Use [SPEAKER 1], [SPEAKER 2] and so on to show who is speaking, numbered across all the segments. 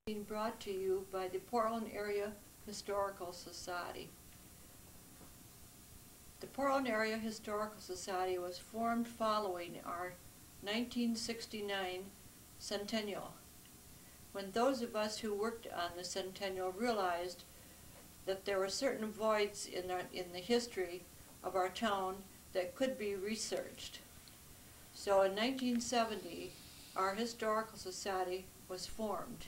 [SPEAKER 1] Being brought to you by the Portland Area Historical Society. The Portland Area Historical Society was formed following our 1969 centennial, when those of us who worked on the centennial realized that there were certain voids in the history of our town that could be researched. So in 1970, our Historical Society was formed.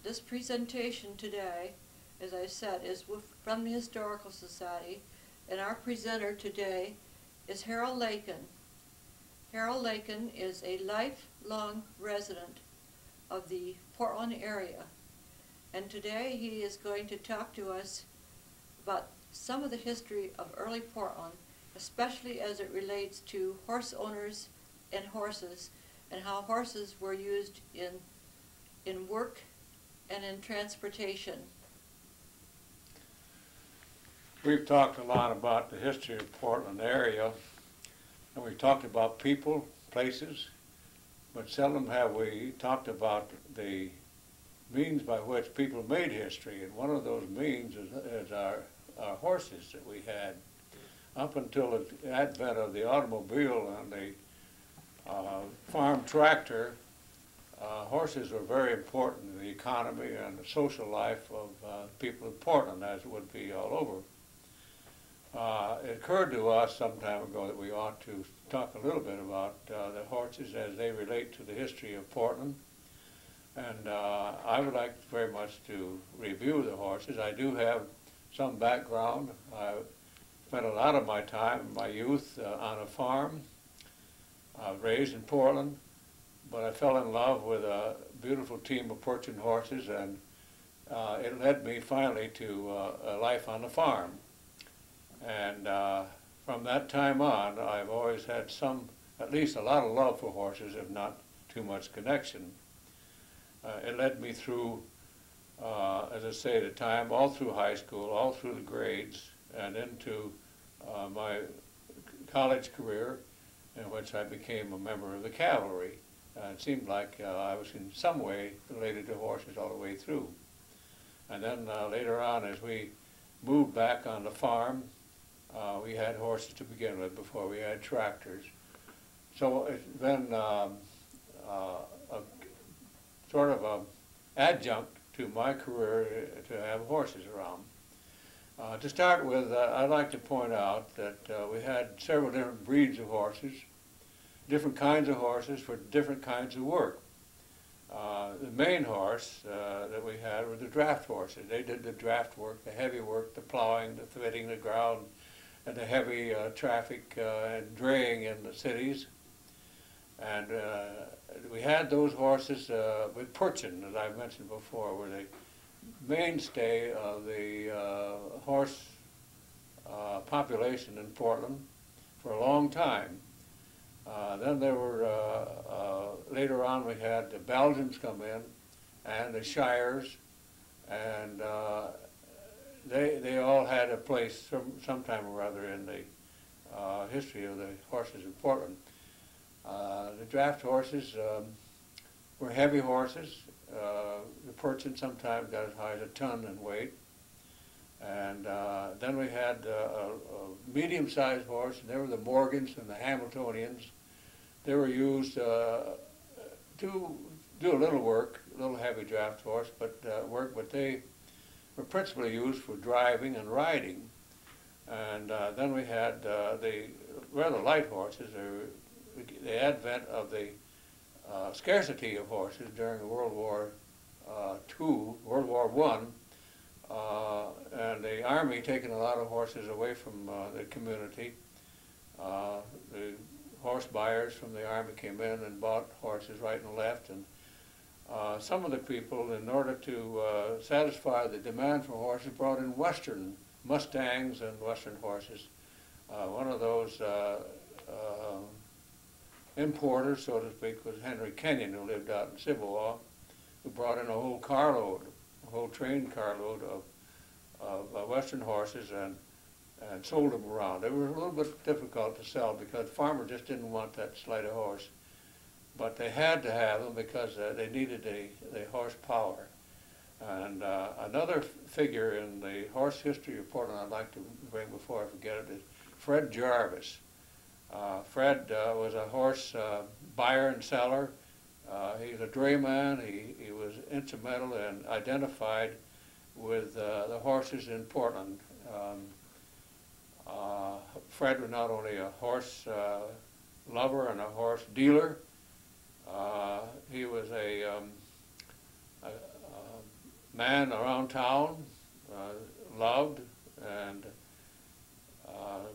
[SPEAKER 1] This presentation today, as I said, is from the Historical Society, and our presenter today is Harold Lakin. Harold Lakin is a lifelong resident of the Portland area, and today he is going to talk to us about some of the history of early Portland, especially as it relates to horse owners and horses, and how horses were used in work and in transportation.
[SPEAKER 2] We've talked a lot about the history of the Portland area, and we've talked about people, places, but seldom have we talked about the means by which people made history, and one of those means is our horses that we had. Up until the advent of the automobile and the farm tractor, horses were very important in the economy and the social life of people in Portland, as it would be all over. It occurred to us some time ago that we ought to talk a little bit about the horses as they relate to the history of Portland. And I would like very much to review the horses. I do have some background. I spent a lot of my time in my youth on a farm. I was raised in Portland, but I fell in love with a beautiful team of Percheron horses, and it led me finally to a life on the farm. And from that time on, I've always had at least a lot of love for horses, if not too much connection. It led me through, as I say at the time, all through high school, all through the grades, and into my college career, in which I became a member of the cavalry. It seemed like I was in some way related to horses all the way through. And then later on, as we moved back on the farm, we had horses to begin with before we had tractors. So it's been sort of an adjunct to my career to have horses around. To start with, I'd like to point out that we had several different breeds of horses, different kinds of horses for different kinds of work. The main horse that we had were the draft horses. They did the draft work, the heavy work, the plowing, the threshing the ground, and the heavy traffic and draying in the cities. And we had those horses with Percheron, as I mentioned before, were the mainstay of the horse population in Portland for a long time. Then there were, later on we had the Belgians come in and the Shires, and they all had a place sometime or other in the history of the horses in Portland. The draft horses were heavy horses. The Percheron sometimes got as high as a ton in weight. And then we had a medium-sized horse, and they were the Morgans and the Hamiltonians. They were used to do a little work, a little heavy draft horse, but they were principally used for driving and riding. And then we had the rather light horses, the advent of the scarcity of horses during World War II, World War I, and the Army taking a lot of horses away from the community. The horse buyers from the Army came in and bought horses right and left, and some of the people, in order to satisfy the demand for horses, brought in Western Mustangs and Western horses. One of those importers, so to speak, was Henry Kenyon, who lived out in Chippewa, who brought in a whole carload, a whole train carload of Western horses and sold them around. They were a little bit difficult to sell because farmers just didn't want that slight of horse. but they had to have them because they needed the horsepower. And another figure in the horse history report I'd like to bring before I forget it is Fred Jarvis. Fred was a horse buyer and seller. He's a drayman. He was instrumental and identified with the horses in Portland. Fred was not only a horse lover and a horse dealer, he was a man around town, loved and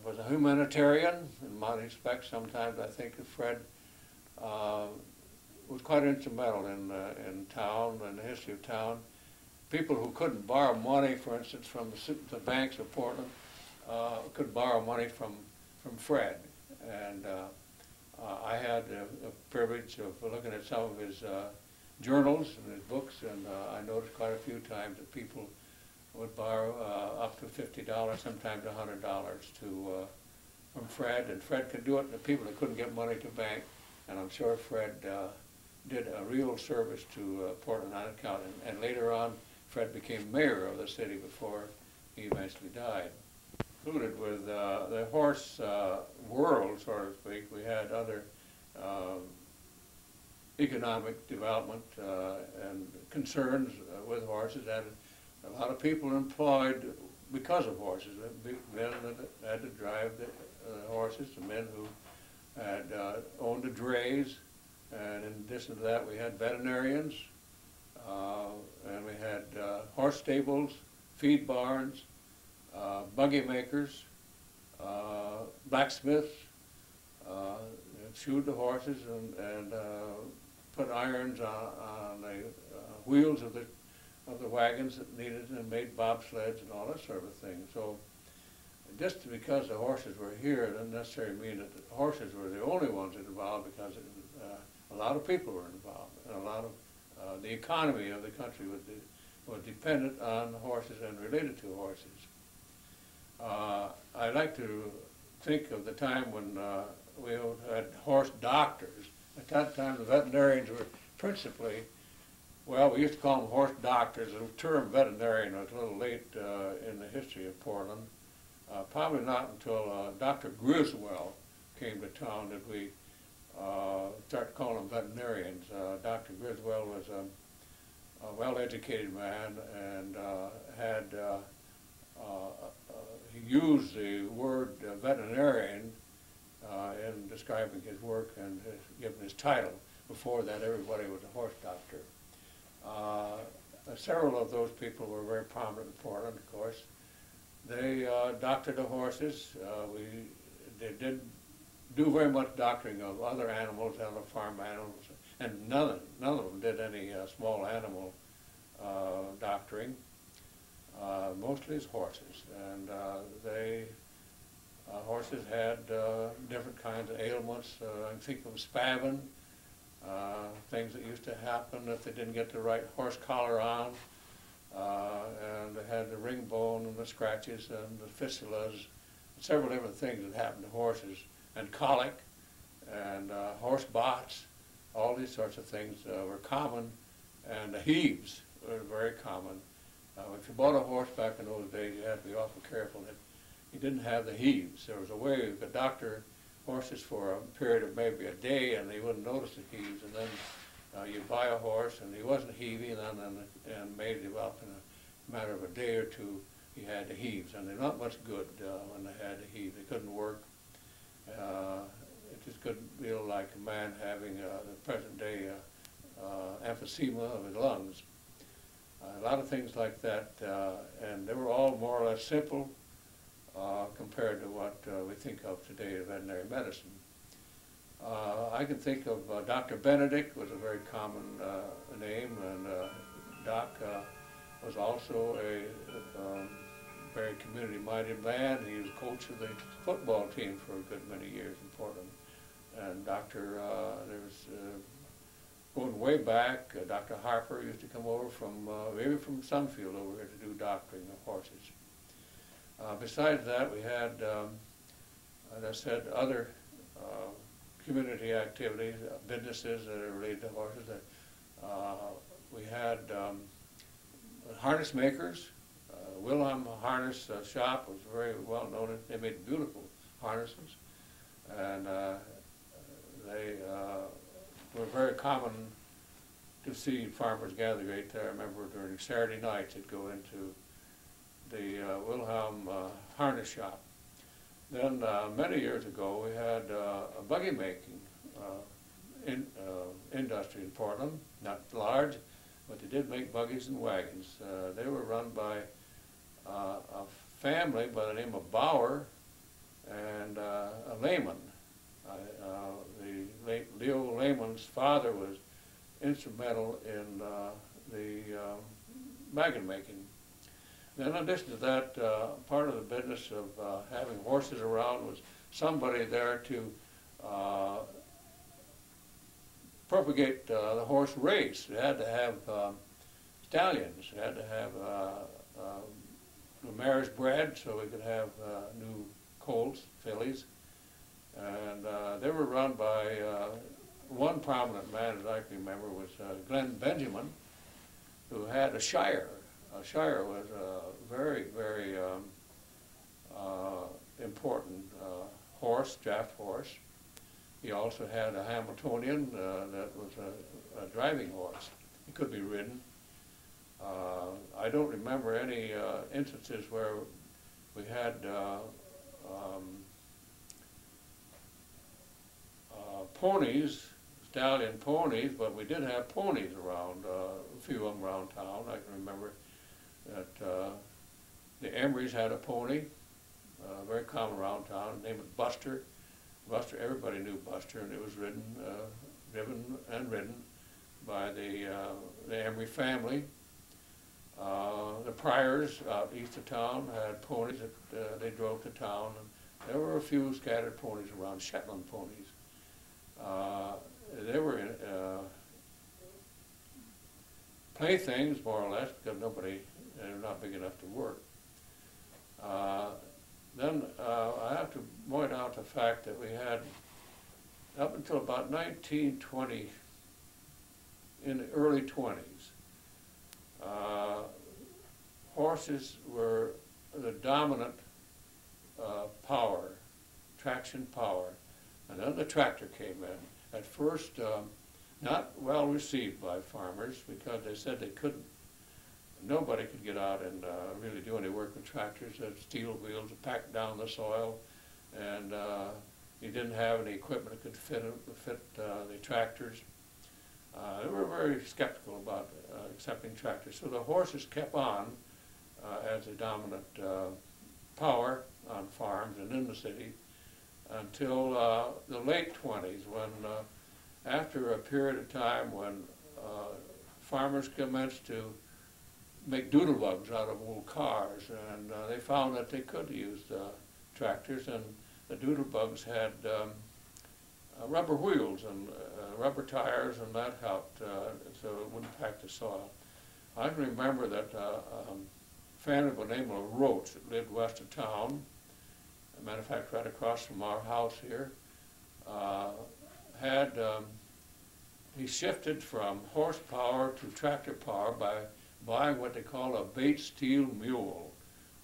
[SPEAKER 2] was a humanitarian in many respects. Sometimes I think that Fred was quite instrumental in town and the history of town. People who couldn't borrow money, for instance, from the banks of Portland, could borrow money from Fred. And I had the privilege of looking at some of his journals and his books, and I noticed quite a few times that people would borrow up to $50, sometimes $100 from Fred, and Fred could do it to people that couldn't get money to bank, and I'm sure Fred did a real service to Portland on account, and later on Fred became mayor of the city before he eventually died. Included with the horse world, so to speak, we had other economic development and concerns with horses, and a lot of people employed because of horses. Men that had to drive the horses, the men who had owned the drays, and in addition to that we had veterinarians, and we had horse stables, feed barns, buggy makers, blacksmiths, shoed the horses and put irons on the wheels of the wagons that needed, and made bobsleds and all that sort of thing. So just because the horses were here doesn't necessarily mean that the horses were the only ones involved, because a lot of people were involved, and a lot of the economy of the country was dependent on horses and related to horses. I like to think of the time when we had horse doctors. At that time, the veterinarians were principally, well, we used to call them horse doctors. The term veterinarian was a little late in the history of Portland. Probably not until Dr. Griswold came to town did we start calling them veterinarians. Dr. Griswold was a well-educated man and he used the word veterinarian in describing his work and given his title. Before that, everybody was a horse doctor. Several of those people were very prominent in Portland, of course. They doctored the horses. They did do very much doctoring of other animals, other farm animals, and none of them did any small animal doctoring. Mostly as horses, and horses had different kinds of ailments. I think of spavin, things that used to happen if they didn't get the right horse collar on, and they had the ring bone and the scratches and the fistulas, several different things that happened to horses, and colic, and horse bots. All these sorts of things were common, and the heaves were very common. If you bought a horse back in those days, you had to be awful careful that you didn't have the heaves. There was a way you could doctor horses for a period of maybe a day, and they wouldn't notice the heaves. And then you buy a horse, and he wasn't heavy, and maybe developed in a matter of a day or two, he had the heaves. And they're not much good when they had the heaves. They couldn't work. It just couldn't feel like a man having the present day emphysema of his lungs. A lot of things like that, and they were all more or less simple compared to what we think of today as veterinary medicine. I can think of Dr. Benedict was a very common name, and Doc was also a very community-minded man. He was coach of the football team for a good many years in Portland. And there was going way back, Dr. Harper used to come over from, maybe from Sunfield over here to do doctoring of horses. Besides that, we had, as I said, other community activities, businesses that are related to horses. We had harness makers. Wilhelm Harness Shop was very well known. They made beautiful harnesses, and they were very common to see farmers gather right there. I remember during Saturday nights they'd go into the Wilhelm Harness Shop. Then many years ago we had a buggy making industry in Portland, not large, but they did make buggies and wagons. They were run by a family by the name of Bauer and a layman. The late Leo Lehman's father was instrumental in the wagon making. Then in addition to that, part of the business of having horses around was somebody there to propagate the horse race. They had to have stallions. They had to have the mares bred so we could have new colts, fillies. And they were run by one prominent man, as I can remember, was Glenn Benjamin, who had a Shire. A Shire was a very, very important horse, draft horse. He also had a Hamiltonian that was a driving horse. He could be ridden. I don't remember any instances where we had ponies, stallion ponies, but we did have ponies around, a few of them around town. I can remember that the Emrys had a pony, very common around town. His name was Buster. Buster, everybody knew Buster, and it was ridden, driven and ridden by the Emery family. The Pryors out east of town had ponies that they drove to town, and there were a few scattered ponies around, Shetland ponies. They were playthings, more or less, because they're not big enough to work. Then I have to point out the fact that we had, up until about 1920, in the early 20s, horses were the dominant power, traction power. And then the tractor came in. At first, not well received by farmers because they said they couldn't. Nobody could get out and really do any work with tractors. They had steel wheels that packed down the soil, and you didn't have any equipment that could fit the tractors. They were very skeptical about accepting tractors. So the horses kept on as a dominant power on farms and in the city until the late 20s, when after a period of time when farmers commenced to make doodlebugs out of old cars, and they found that they could use tractors, and the doodlebugs had rubber wheels and rubber tires, and that helped so it wouldn't pack the soil. I can remember that a family by the name of Roach that lived west of town, as a matter of fact right across from our house here, he shifted from horsepower to tractor power by buying what they call a Bates steel mule.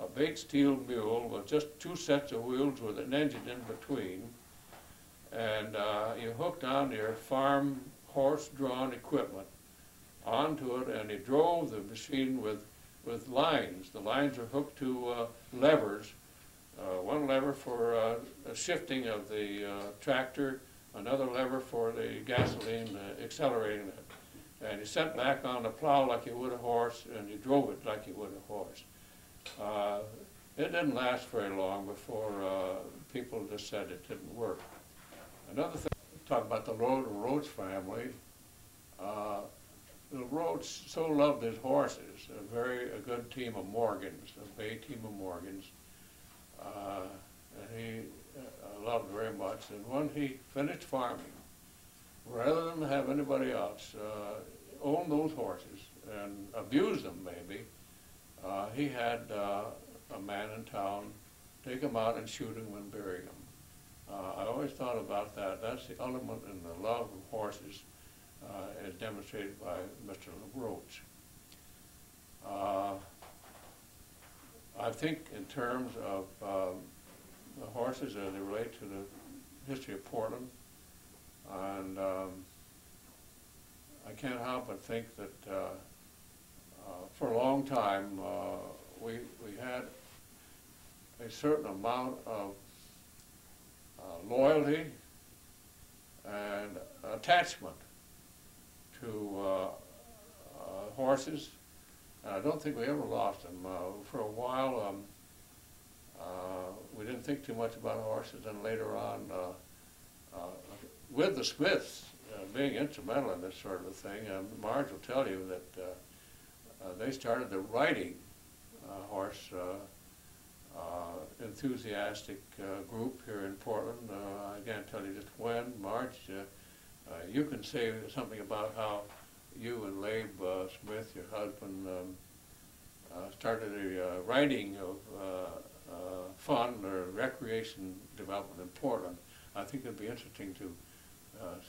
[SPEAKER 2] A Bates steel mule was just two sets of wheels with an engine in between, and you hooked on your farm horse-drawn equipment onto it, and you drove the machine with lines. The lines are hooked to levers, one lever for shifting of the tractor, another lever for the gasoline accelerating it. And you sat back on the plow like you would a horse, and you drove it like you would a horse. It didn't last very long before people just said it didn't work. Another thing, talk about the Rhodes family. The Rhodes so loved his horses, a good team of Morgans, a bay team of Morgans. And he loved very much. And when he finished farming, rather than have anybody else own those horses and abuse them maybe, he had a man in town take them out and shoot them and bury them. I always thought about that. That's the element in the love of horses as demonstrated by Mr. LaRoche. I think in terms of the horses as they relate to the history of Portland, and I can't help but think that for a long time we had a certain amount of loyalty and attachment to horses. And I don't think we ever lost them. For a while, we didn't think too much about horses, and later on, with the Smiths being instrumental in this sort of thing, Marge will tell you that they started the riding horse enthusiastic group here in Portland. I can't tell you just when. Marge, you can say something about how you and Labe Smith, your husband, started a riding of fun or recreation development in Portland. I think it'd be interesting to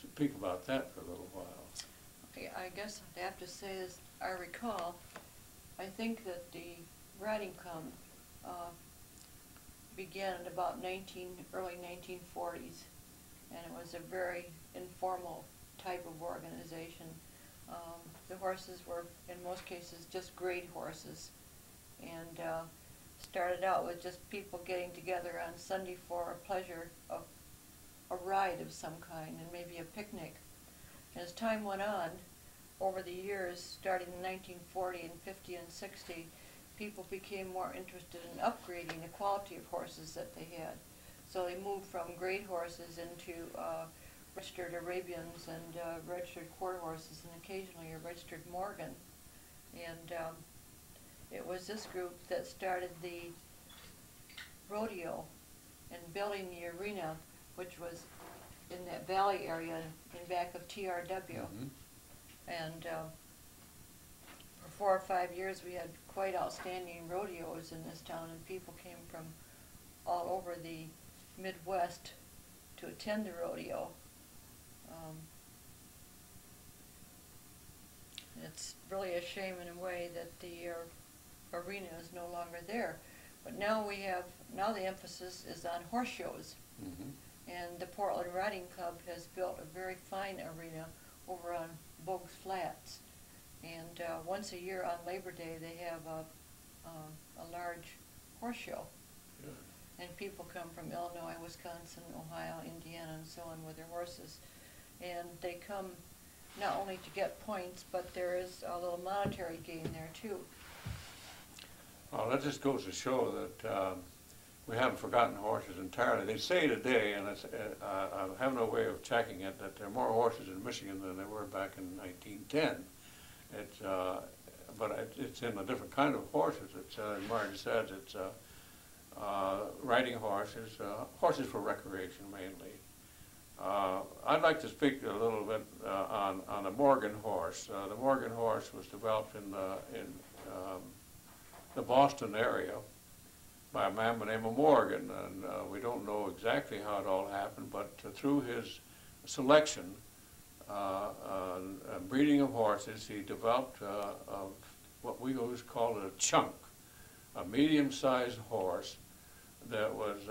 [SPEAKER 2] speak about that for a little while.
[SPEAKER 1] Okay, I guess I'd have to say, as I recall, I think that the riding club began at about early 1940s, and it was a very informal type of organization. The horses were, in most cases, just grade horses, and started out with just people getting together on Sunday for a pleasure of a ride of some kind, and maybe a picnic. And as time went on, over the years, starting in 1940 and 50 and 60, people became more interested in upgrading the quality of horses that they had. So they moved from grade horses into registered Arabians and registered quarter horses, and occasionally a registered Morgan. And it was this group that started the rodeo and building the arena, which was in that valley area in back of TRW.
[SPEAKER 2] Mm-hmm.
[SPEAKER 1] And for 4 or 5 years we had quite outstanding rodeos in this town, and people came from all over the Midwest to attend the rodeo. It's really a shame in a way that the arena is no longer there. But now the emphasis is on horse shows.
[SPEAKER 2] Mm-hmm.
[SPEAKER 1] And the Portland Riding Club has built a very fine arena over on Bogues Flats. And once a year on Labor Day they have a large horse show. Yeah. And people come from Illinois, Wisconsin, Ohio, Indiana, and so on with their horses. And they come not only to get points, but there is a little monetary gain there too.
[SPEAKER 2] Well, that just goes to show that we haven't forgotten horses entirely. They say today, and I have no way of checking it, that there are more horses in Michigan than there were back in 1910. But it's in a different kind of horses. It's, as Marge said, it's riding horses, horses for recreation mainly. I'd like to speak a little bit on the Morgan horse. The Morgan horse was developed in the Boston area by a man by the name of Morgan, and we don't know exactly how it all happened, but through his selection and breeding of horses, he developed what we always call a chunk, a medium-sized horse that was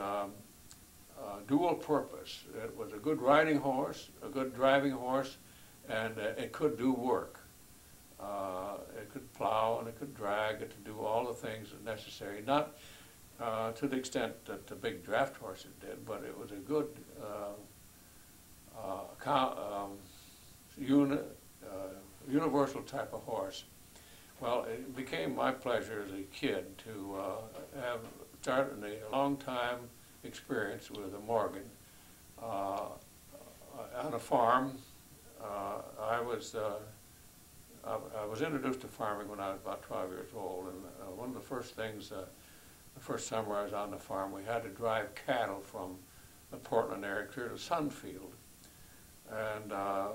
[SPEAKER 2] dual purpose. It was a good riding horse, a good driving horse, and it could do work. It could plow and it could drag, it could do all the things necessary, not to the extent that the big draft horses did, but it was a good universal type of horse. Well, it became my pleasure as a kid to have started a long time experience with a Morgan on a farm. I was introduced to farming when I was about 12 years old, and one of the first things, the first summer I was on the farm, we had to drive cattle from the Portland area clear to Sunfield. And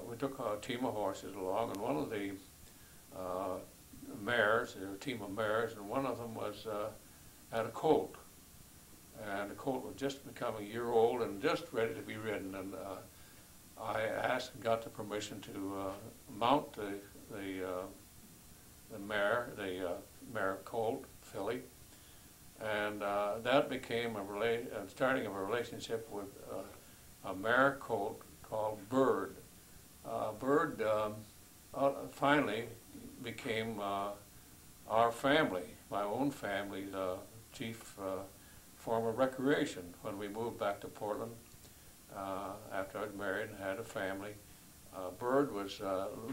[SPEAKER 2] we took a team of horses along, and one of the mares, a team of mares, and one of them was had a colt. and the colt was just becoming a year old and just ready to be ridden. And I asked and got the permission to mount the mare colt filly, and that became a starting of a relationship with a mare colt called Bird. Bird finally became our family, my own family's chief form of recreation when we moved back to Portland after I was married and had a family. Bird was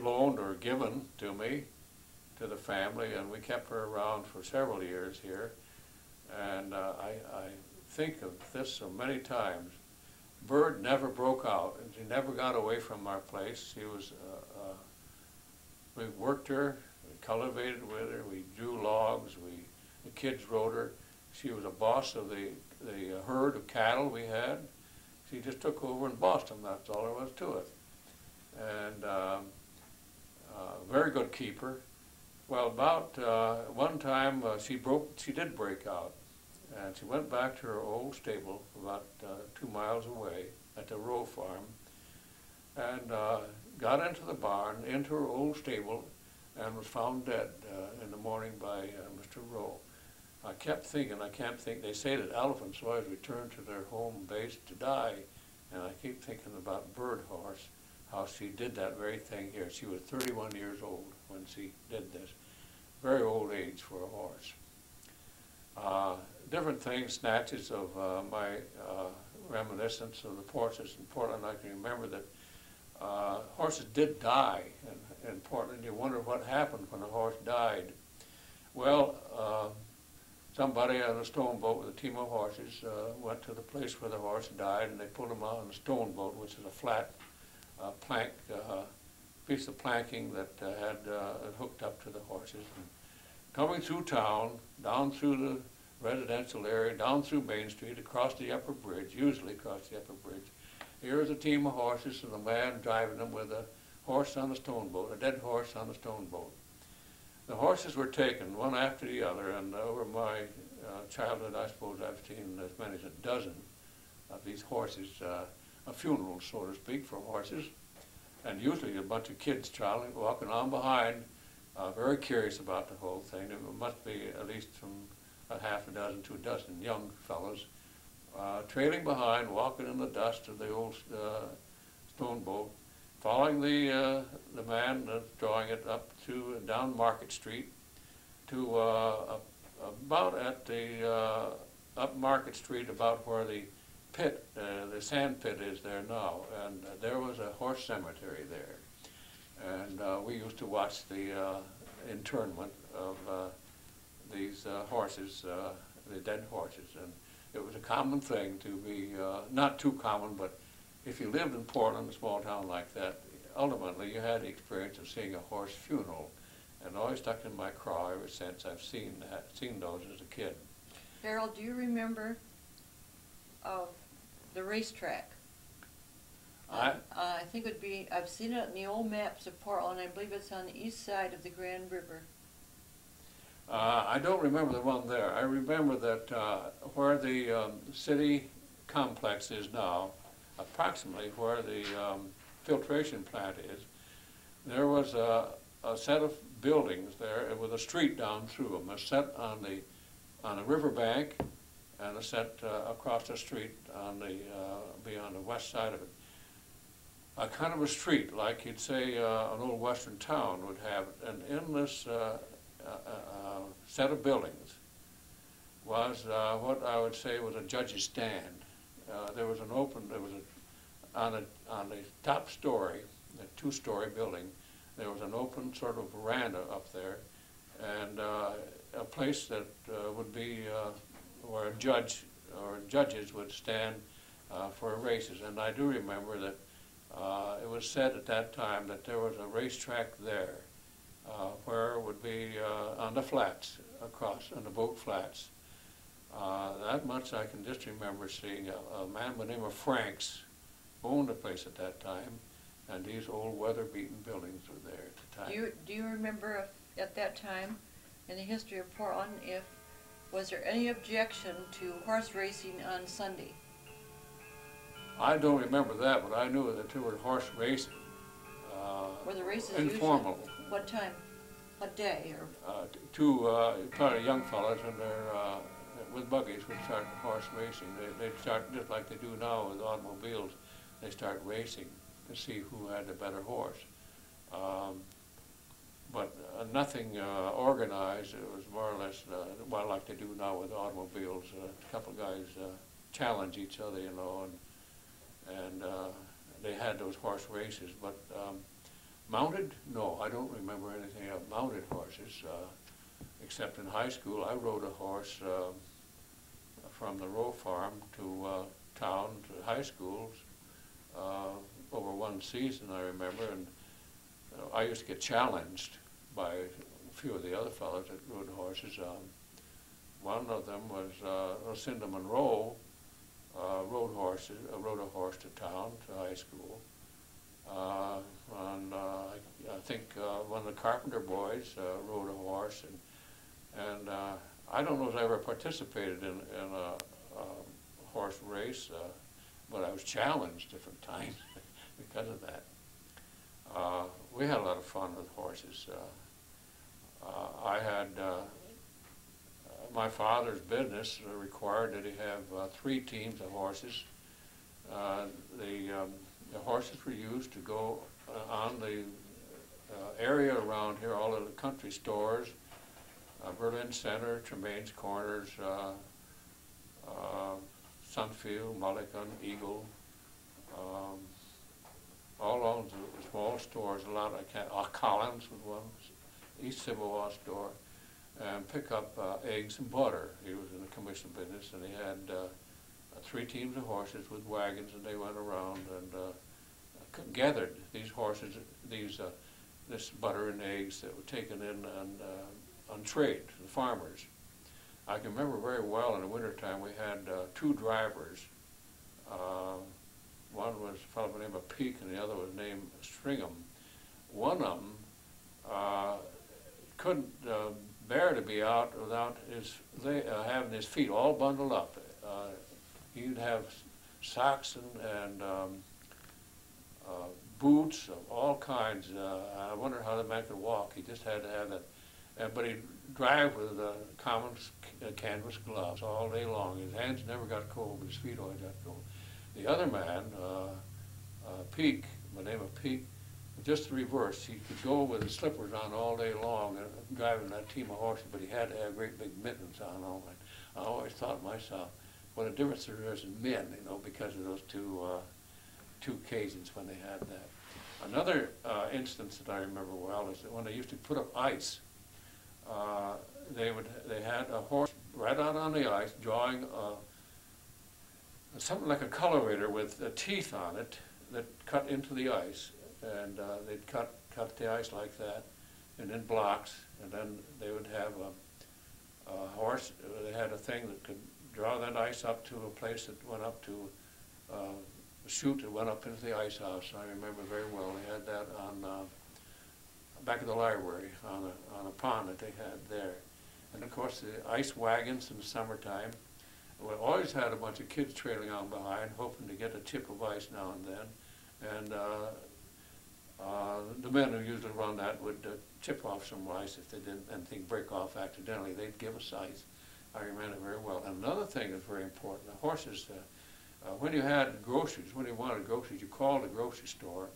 [SPEAKER 2] loaned or given to me, to the family, and we kept her around for several years here. And I think of this so many times. Bird never broke out, and she never got away from our place. She was, we worked her, we cultivated with her, we drew logs, the kids rode her. She was a boss of the herd of cattle we had. She just took over and bossed them, that's all there was to it. And very good keeper. Well, about one time she did break out, and she went back to her old stable about 2 miles away at the Rowe farm, and got into the barn, into her old stable, and was found dead in the morning by Mr. Rowe. I kept thinking, I can't think, they say that elephants always return to their home base to die, and I keep thinking about Bird Horse, how she did that very thing here. She was 31 years old when she did this. Very old age for a horse. Different things, snatches of my reminiscence of the horses in Portland. I can remember that horses did die in Portland. You wonder what happened when a horse died. Well, somebody on a stone boat with a team of horses went to the place where the horse died, and they put him on a stone boat, which is a flat plank, piece of planking that had hooked up to the horses. And coming through town, down through the residential area, down through Main Street, across the upper bridge, usually across the upper bridge, here's a team of horses and a man driving them with a horse on a stone boat, a dead horse on a stone boat. The horses were taken one after the other, and over my childhood, I suppose I've seen as many as a dozen of these horses, a funeral, so to speak, for horses, and usually a bunch of kids walking on behind, very curious about the whole thing. It must be at least from a half a dozen to a dozen young fellows trailing behind, walking in the dust of the old stone boat, following the man that's drawing it up to down Market Street to about at the up Market Street, about where the pit, the sand pit is there now, and there was a horse cemetery there, and we used to watch the internment of these horses, the dead horses, and it was a common thing to be, not too common, but if you lived in Portland, a small town like that, ultimately you had the experience of seeing a horse funeral, and always stuck in my craw ever since. I've seen those as a kid.
[SPEAKER 1] Harold, do you remember the racetrack? I think it would be, I've seen it in the old maps of Portland. I believe it's on the east side of the Grand River.
[SPEAKER 2] I don't remember the one there. I remember that where the city complex is now, approximately where the filtration plant is, there was a set of buildings there with a street down through them, a set on the riverbank, and a set across the street on on the west side of it. A kind of a street, like you'd say an old western town would have, and in this set of buildings was what I would say was a judge's stand. There was on the top story, the two-story building, there was an open sort of veranda up there, and a place that would be where a judge or judges would stand for races. And I do remember that it was said at that time that there was a racetrack there where it would be on the flats, on the boat flats. That much I can just remember seeing. A man by the name of Franks owned the place at that time, and these old weather-beaten buildings were there at the time.
[SPEAKER 1] Do you remember at that time, in the history of Portland, if Was there any objection to horse racing on Sunday?
[SPEAKER 2] I don't remember that, but I knew that there were horse racing.
[SPEAKER 1] Were the races
[SPEAKER 2] informal?
[SPEAKER 1] usually, what time? What day? Or
[SPEAKER 2] Two probably young fellas and they're with buggies would start horse racing. They'd start just like they do now with automobiles. They start racing to see who had the better horse. But nothing organized. It was more or less well, like they do now with automobiles. A couple of guys challenge each other, you know, and they had those horse races. But mounted? No, I don't remember anything of mounted horses, except in high school. I rode a horse from the row farm to town to high schools over one season, I remember, and I used to get challenged by a few of the other fellows that rode horses. One of them was Lucinda Monroe, rode a horse to town, to high school. And I think one of the Carpenter boys rode a horse, and I don't know if I ever participated in a horse race, but I was challenged different times because of that. We had a lot of fun with horses. I had my father's business required that he have 3 teams of horses. The horses were used to go on the area around here, all of the country stores, Berlin Center, Tremaine's Corners, Sunfield, Mulligan, Eagle, all along the small stores, a lot of Collins was one, East Chippewa store, and pick up eggs and butter. He was in the commission business, and he had 3 teams of horses with wagons, and they went around and gathered these horses, this butter and eggs that were taken in on trade to the farmers. I can remember very well in the wintertime we had 2 drivers. One was a fellow by the name of Peak, and the other was named Stringham. One of them couldn't bear to be out without having his feet all bundled up. He'd have socks and boots of all kinds. I wonder how the man could walk. He just had to have that. But he'd drive with common canvas gloves all day long. His hands never got cold, but his feet always got cold. The other man, Peak, by the name of Peak, just the reverse. He could go with his slippers on all day long driving that team of horses, but he had to have great big mittens on all night. I always thought to myself, what a difference there is in men, you know, because of those two occasions when they had that. Another instance that I remember well is that when they used to put up ice, they had a horse right out on the ice drawing something like a colorator with teeth on it that cut into the ice, and they'd cut the ice like that, and in blocks, and then they would have a horse. They had a thing that could draw that ice up to a place that went up to a chute that went up into the ice house. I remember very well. They had that on back of the library on a pond that they had there, and of course the ice wagons in the summertime. We always had a bunch of kids trailing on behind, hoping to get a chip of ice now and then. And the men who usually run that would chip off some ice if they didn't anything break off accidentally. They'd give us ice. I remember very well. And another thing that's very important, the horses, when you had groceries, when you wanted groceries, you called the grocery store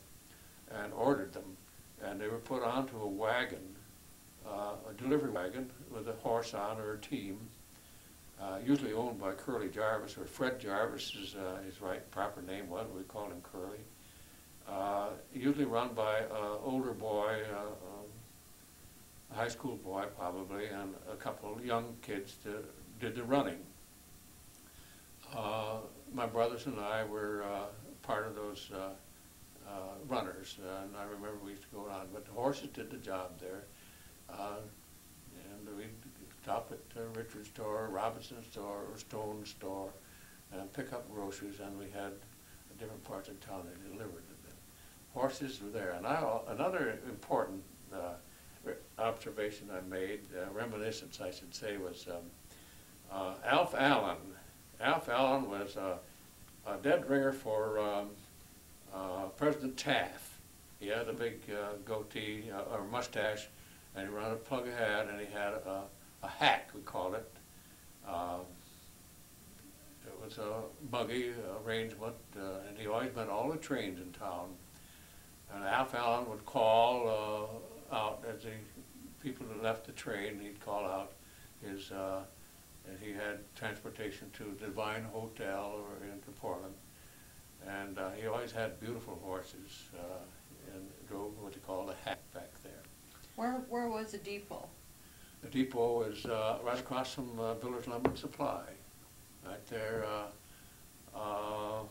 [SPEAKER 2] and ordered them, and they were put onto a wagon, a delivery wagon with a horse on or a team, usually owned by Curly Jarvis, or Fred Jarvis is his proper name was. We called him Curly. Usually run by an older boy, a high school boy probably, and a couple of young kids did the running. My brothers and I were part of those runners, and I remember we used to go around, but the horses did the job there. And we'd stop at Richard's store, Robinson's store, or Stone's store, and pick up groceries, and we had different parts of town that delivered it. Horses were there. And another important observation I made, reminiscence I should say, was Alf Allen. Alf Allen was a dead ringer for President Taft. He had a big goatee or mustache, and he ran a plug hat, and he had a hack, we called it. It was a buggy arrangement, and he always met all the trains in town. And Alf Allen would call out as the people that left the train. He'd call out his, and he had transportation to the Divine Hotel or into Portland. And he always had beautiful horses and drove what they called a hack back there.
[SPEAKER 1] Where was the depot?
[SPEAKER 2] The depot was right across from Builder's Lumber and Supply. Right there, well,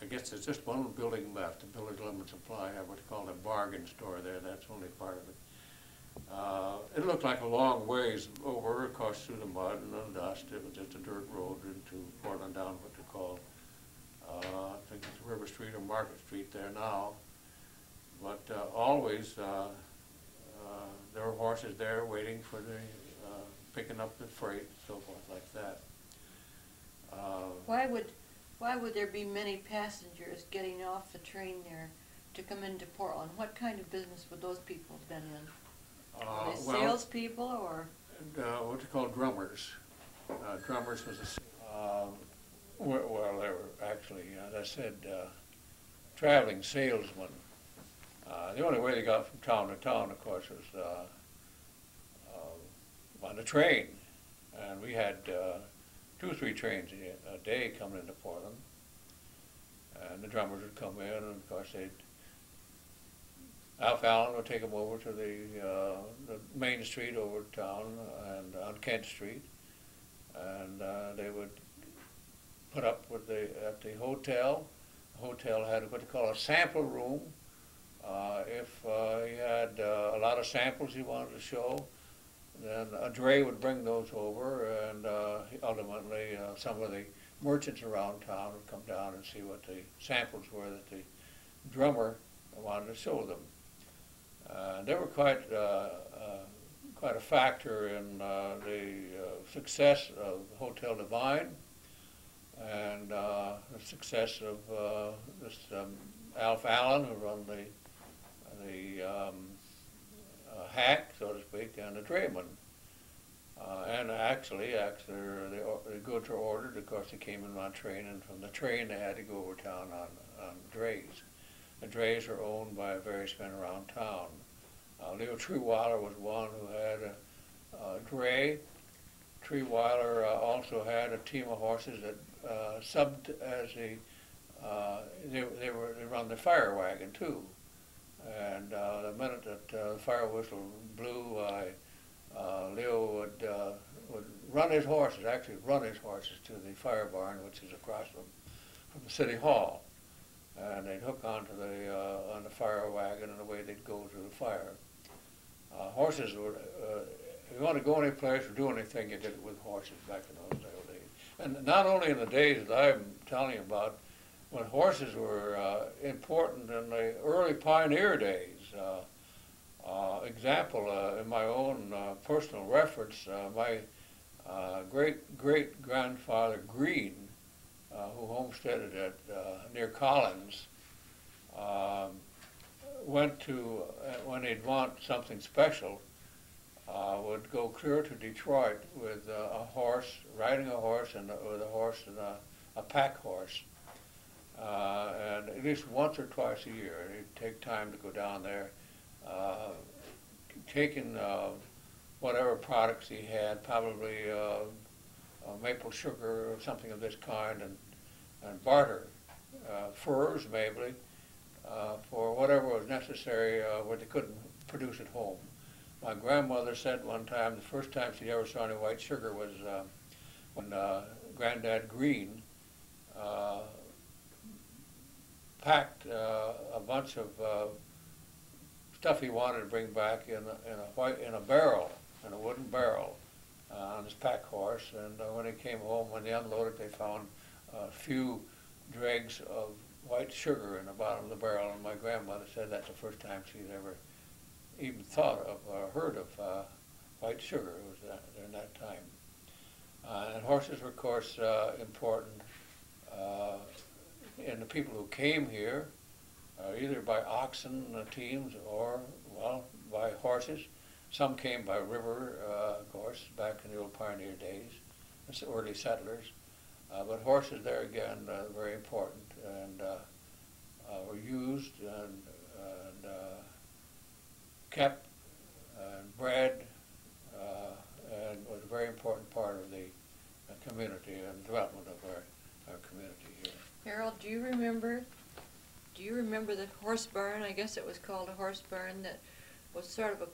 [SPEAKER 2] I guess there's just one building left, the Builder's Lumber and Supply. I would call it a bargain store there. That's only part of it. It looked like a long ways over, of course, through the mud and the dust. It was just a dirt road into Portland down what they call, I think it's River Street or Market Street there now. But always there were horses there waiting for the picking up the freight and so forth like that.
[SPEAKER 1] Why would there be many passengers getting off the train there to come into Portland? What kind of business would those people have been in? Were they salespeople or?
[SPEAKER 2] What they call drummers. Drummers was well, they were actually, as I said, traveling salesmen. The only way they got from town to town, of course, was on the train. And we had 2 or 3 trains a day coming into Portland. And the drummers would come in, and of course Alf Allen would take them over to the main street over town and on Kent Street. And they would put up with at the hotel. The hotel had what they call a sample room. If he had a lot of samples he wanted to show, then a dray would bring those over, and ultimately some of the merchants around town would come down and see what the samples were that the drummer wanted to show them. They were quite a factor in the success of Hotel Divine and the success of this Alf Allen, who run the hack, so to speak, and the drayman. And actually, after the goods were ordered, of course, they came in on train, and from the train they had to go over town on drays. The drays are owned by various men around town. Leo Treeweiler was one who had a dray. Treeweiler also had a team of horses that subbed as they run the fire wagon too. And the minute that the fire whistle blew, Leo would run his horses to the fire barn, which is across from the city hall. And they'd hook onto on the fire wagon, and away they'd go to the fire. Horses were, if you want to go any place or do anything, you did it with horses back in those days. And not only in the days that I'm telling you about, when horses were important in the early pioneer days. Example, in my own personal reference, my great-great-grandfather Green, who homesteaded at near Collins, went to, when he'd want something special, would go clear to Detroit with a horse, riding a horse, and with a horse and a pack horse. And at least once or twice a year, he'd take time to go down there, taking whatever products he had, probably maple sugar or something of this kind, and barter furs maybe for whatever was necessary where they couldn't produce at home. My grandmother said one time the first time she ever saw any white sugar was when Granddad Green packed a bunch of stuff he wanted to bring back in a barrel, in a wooden barrel, on his pack horse. And when he came home, when they unloaded, they found a few dregs of white sugar in the bottom of the barrel. And my grandmother said that's the first time she'd ever even thought of or heard of white sugar. It was during that time. And horses were, of course, important in the people who came here, either by oxen teams or, well, by horses. Some came by river, of course, back in the old pioneer days, the early settlers. But horses there again, very important, and were used and kept and bred, and was a very important part of the community and development of our community here.
[SPEAKER 1] Harold, do you remember the horse barn? I guess it was called a horse barn, that was sort of a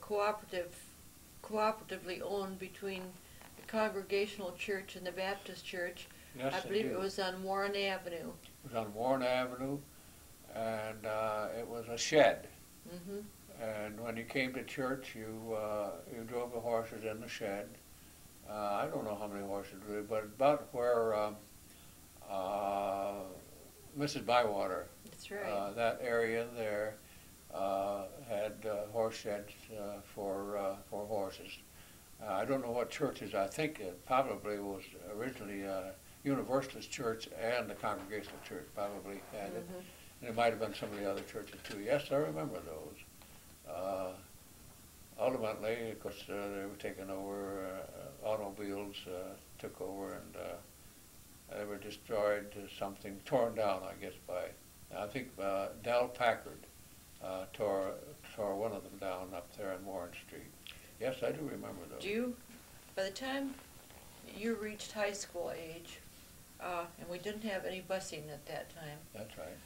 [SPEAKER 1] cooperatively owned between the Congregational Church and the Baptist Church.
[SPEAKER 2] Yes,
[SPEAKER 1] I believe
[SPEAKER 2] do.
[SPEAKER 1] it was on Warren Avenue.
[SPEAKER 2] It was on Warren Avenue, and it was a shed.
[SPEAKER 1] Mm-hmm.
[SPEAKER 2] And when you came to church, you drove the horses in the shed. I don't know how many horses there were, but about where Mrs. Bywater,
[SPEAKER 1] That's right.
[SPEAKER 2] that area there had horse sheds for horses. I don't know what churches. I think it probably was originally Universalist Church and the Congregational Church probably had it.
[SPEAKER 1] Mm-hmm.
[SPEAKER 2] And it might have been some of the other churches too. Yes, I remember those. Ultimately, of course, they were taken over, automobiles took over, and they were destroyed, something torn down, I guess, by, I think Dell Packard tore one of them down up there on Warren Street. Yes, I do remember those.
[SPEAKER 1] By the time you reached high school age, and we didn't have any busing at that time.
[SPEAKER 2] That's right.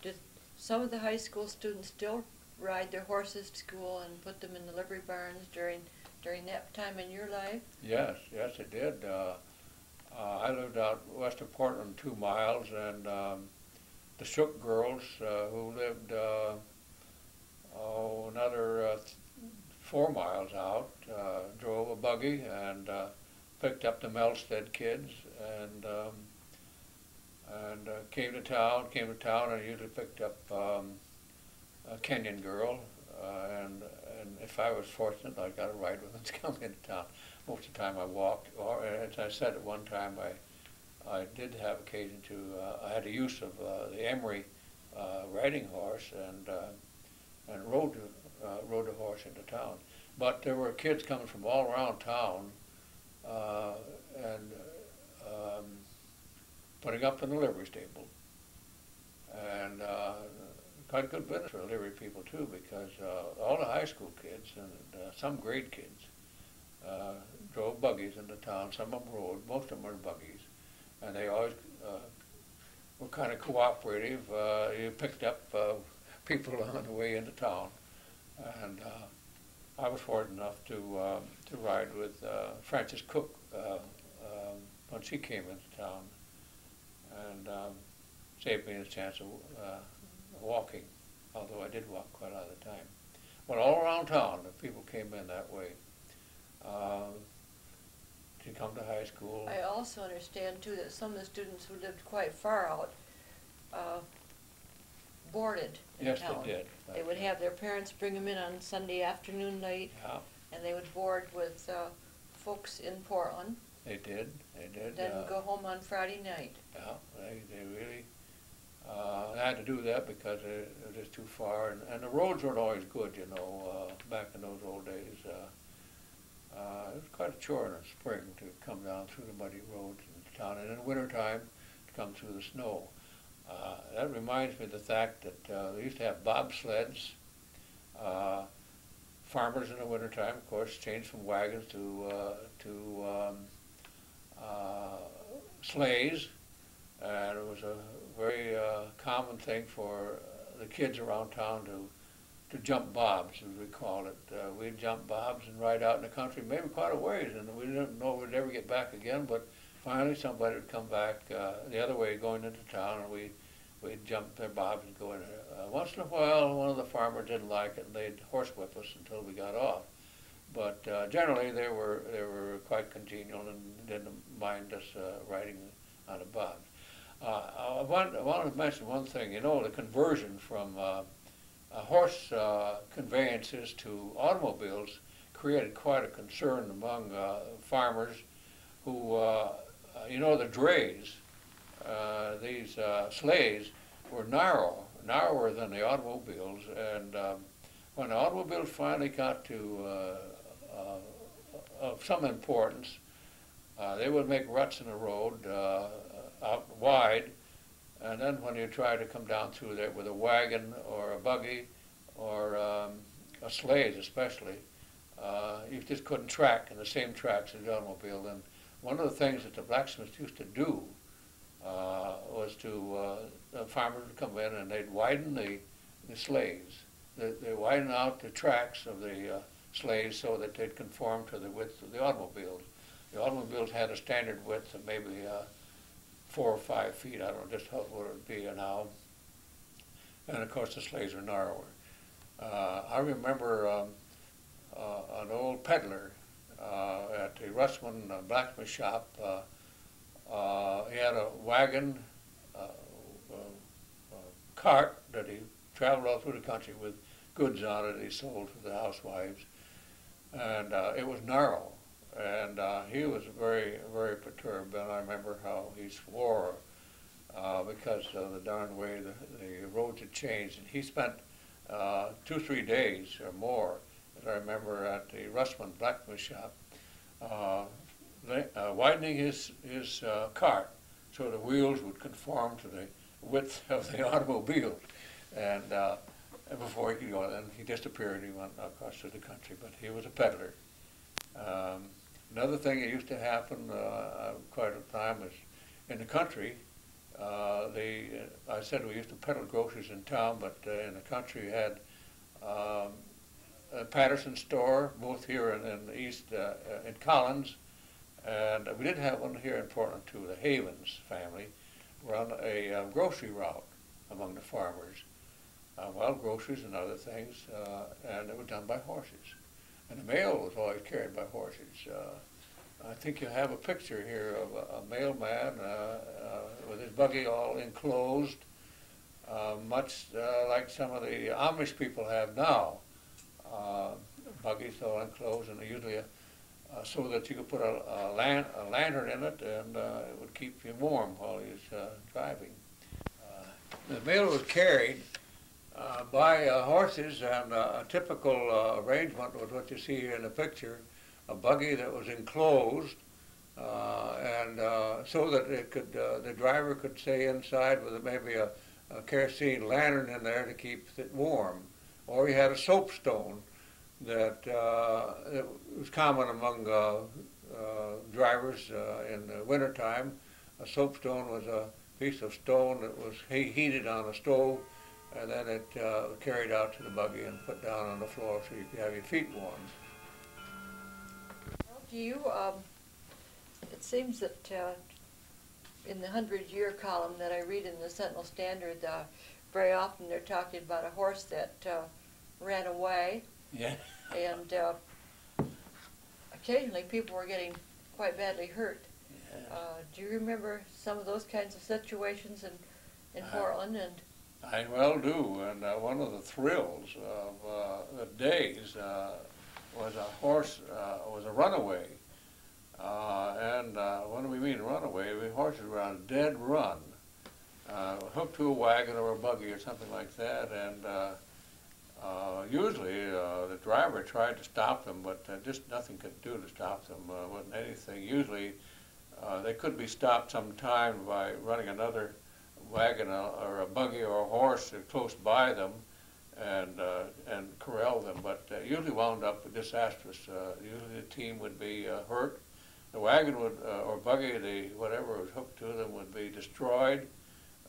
[SPEAKER 1] Did some of the high school students still ride their horses to school and put them in the livery barns during that time in your life?
[SPEAKER 2] Yes, it did. I lived out west of Portland 2 miles, and the Shook girls who lived another 4 miles out drove a buggy and picked up the Melstead kids and came to town, and usually picked up a Kenyan girl, and if I was fortunate, I got a ride with them to come into town. Most of the time I walked, or as I said at one time, I did have occasion to, I had the use of the Emery riding horse and rode the horse into town. But there were kids coming from all around town and putting up in the livery stable. And quite good business for the livery people too, because all the high school kids and some grade kids drove buggies into town. Some of them rode, most of them were buggies. And they always were kind of cooperative. You picked up people on the way into town. And I was fortunate enough to ride with Frances Cook when she came into town, and saved me a chance of walking, although I did walk quite a lot of the time. But all around town, the people came in that way to come to high school.
[SPEAKER 1] I also understand too that some of the students who lived quite far out boarded in
[SPEAKER 2] Yes,
[SPEAKER 1] town.
[SPEAKER 2] they did.
[SPEAKER 1] They would have their parents bring them in on Sunday afternoon late,
[SPEAKER 2] Yeah,
[SPEAKER 1] and they would board with folks in Portland.
[SPEAKER 2] they did.
[SPEAKER 1] Then go home on Friday night.
[SPEAKER 2] Yeah, they really had to do that because it was just too far, and the roads weren't always good, you know, back in those old days. It was quite a chore in the spring to come down through the muddy roads into town, and in the wintertime to come through the snow. That reminds me of the fact that they used to have bobsleds. Farmers in the wintertime, of course, changed from wagons to sleighs, and it was a very common thing for the kids around town to jump bobs, as we call it. We'd jump bobs and ride out in the country, maybe quite a ways, and we didn't know we'd ever get back again, but finally somebody would come back the other way going into town, and we'd jump their bobs and go in. Once in a while, one of the farmers didn't like it, and they'd horsewhip us until we got off. But generally, they were quite congenial and didn't mind us riding on the bobs. I wanted to mention one thing. You know, the conversion from horse conveyances to automobiles, of created quite a concern among farmers who, you know, the drays, these sleighs were narrower than the automobiles, and when the automobiles finally got to of some importance, they would make ruts in the road out wide, and then when you try to come down through there with a wagon or a buggy or a sleighs especially, you just couldn't track in the same tracks as the automobile. And one of the things that the blacksmiths used to do was the farmers would come in and they'd widen the sleighs. They widen out the tracks of the sleighs so that they'd conform to the width of the automobiles. The automobiles had a standard width of maybe 4 or 5 feet. I don't know just what it would be now. And of course the sleighs are narrower. I remember an old peddler at the Russman blacksmith shop. He had a wagon, cart that he traveled all through the country with goods on it he sold to the housewives. And it was narrow. And he was very, very perturbed. And I remember how he swore because of the darn way the roads had changed. And he spent 2, 3 days or more, as I remember, at the Russman blacksmith shop, widening his cart so the wheels would conform to the width of the automobile. And before he could go, and he disappeared. He went across to the country, but he was a peddler. Another thing that used to happen quite a time is in the country. I said we used to peddle groceries in town, but in the country we had a Patterson store, both here and in the east in Collins, and we did have one here in Portland too. The Havens family were on a grocery route among the farmers. Wild groceries and other things, and it was done by horses. And the mail was always carried by horses. I think you have a picture here of a mailman with his buggy all enclosed, much like some of the Amish people have now. Buggies all enclosed, and usually so that you could put a lantern in it, and it would keep you warm while he was driving. The mail was carried by horses, and a typical arrangement was what you see here in the picture, a buggy that was enclosed, and so that it could, the driver could stay inside with maybe a kerosene lantern in there to keep it warm. Or he had a soapstone that it was common among drivers in the wintertime. A soapstone was a piece of stone that was heated on a stove, and then it carried out to the buggy and put down on the floor so you could have your feet warm.
[SPEAKER 1] Well, do you, it seems that in the 100-year column that I read in the Sentinel Standard, very often they're talking about a horse that ran away.
[SPEAKER 2] Yeah.
[SPEAKER 1] And occasionally people were getting quite badly hurt.
[SPEAKER 2] Yeah.
[SPEAKER 1] Do you remember some of those kinds of situations in Portland? And
[SPEAKER 2] I well do, and one of the thrills of the days was a horse, was a runaway. And what do we mean runaway? The horses were on a dead run, hooked to a wagon or a buggy or something like that, and usually the driver tried to stop them, but just nothing could do to stop them, wasn't anything. Usually they could be stopped sometime by running another wagon or a buggy or a horse close by them and corral them, but usually wound up disastrous. Usually the team would be hurt. The wagon would, or buggy, whatever was hooked to them would be destroyed,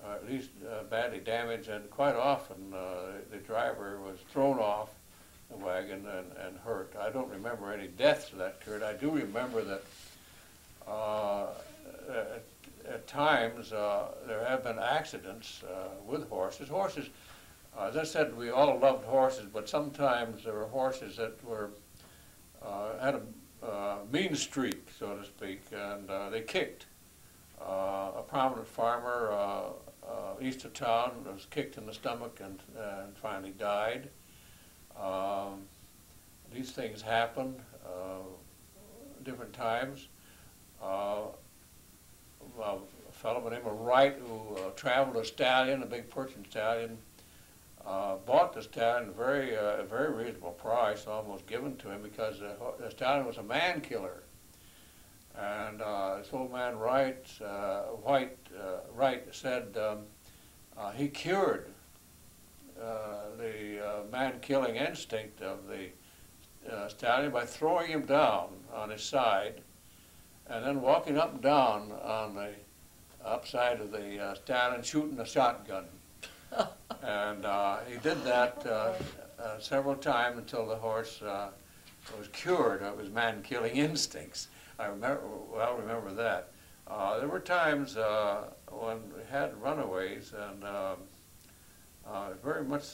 [SPEAKER 2] at least badly damaged, and quite often the driver was thrown off the wagon and hurt. I don't remember any deaths that occurred. I do remember that at times there have been accidents with horses. Horses, as I said, we all loved horses, but sometimes there were horses that were had a mean streak, so to speak, and they kicked. A prominent farmer east of town was kicked in the stomach and finally died. these things happen different times. A fellow by the name of Wright, who traveled a stallion, a big Persian stallion, bought the stallion at a very reasonable price, almost given to him, because the stallion was a man killer. And this old man Wright said he cured the man-killing instinct of the stallion by throwing him down on his side and then walking up and down on the upside of the stallion, shooting a shotgun. And he did that several times until the horse was cured of his man-killing instincts. I remember that. There were times when we had runaways, and very much,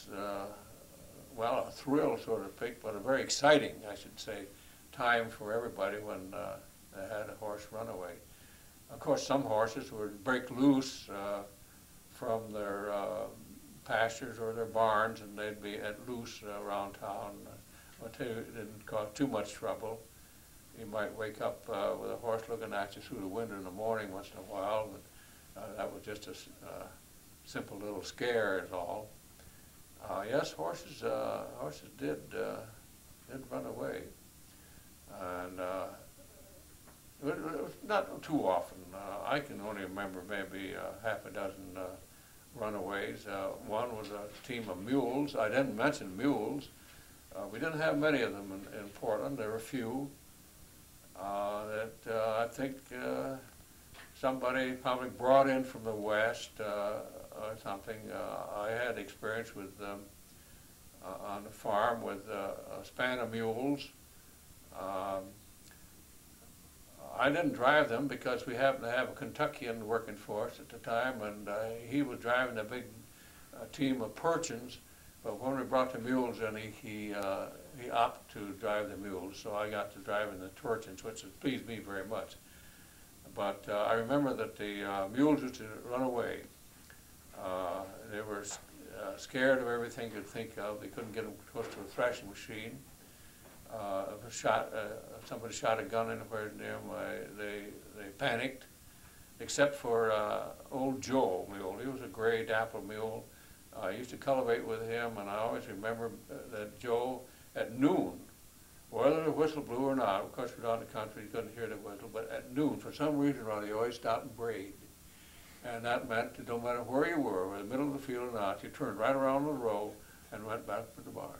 [SPEAKER 2] well, a thrill, so to speak, but a very exciting, I should say, time for everybody when they had a horse runaway. Of course, some horses would break loose from their pastures or their barns, and they'd be at loose around town until it didn't cause too much trouble. You might wake up with a horse looking at you through the window in the morning once in a while, but that was just a simple little scare is all. Yes, horses did run away, and it was not too often. I can only remember maybe half a dozen runaways. One was a team of mules. I didn't mention mules. We didn't have many of them in Portland. There were a few that I think somebody probably brought in from the West or something. I had experience with on the farm with a span of mules. I didn't drive them because we happened to have a Kentuckian working for us at the time, and he was driving a big team of Persians. But when we brought the mules in, he opted to drive the mules, so I got to drive in the Persians, which pleased me very much. But I remember that the mules used to run away. They were scared of everything you could think of. They couldn't get them close to a threshing machine. If somebody shot a gun anywhere near them, they panicked, except for old Joe mule. He was a gray dapple mule. I used to cultivate with him, and I always remember that Joe, at noon, whether the whistle blew or not, of course we're out in the country, you couldn't hear the whistle, but at noon, for some reason or other, he always stopped and brayed. And that meant that no matter where you were, in the middle of the field or not, you turned right around the row and went back to the barn.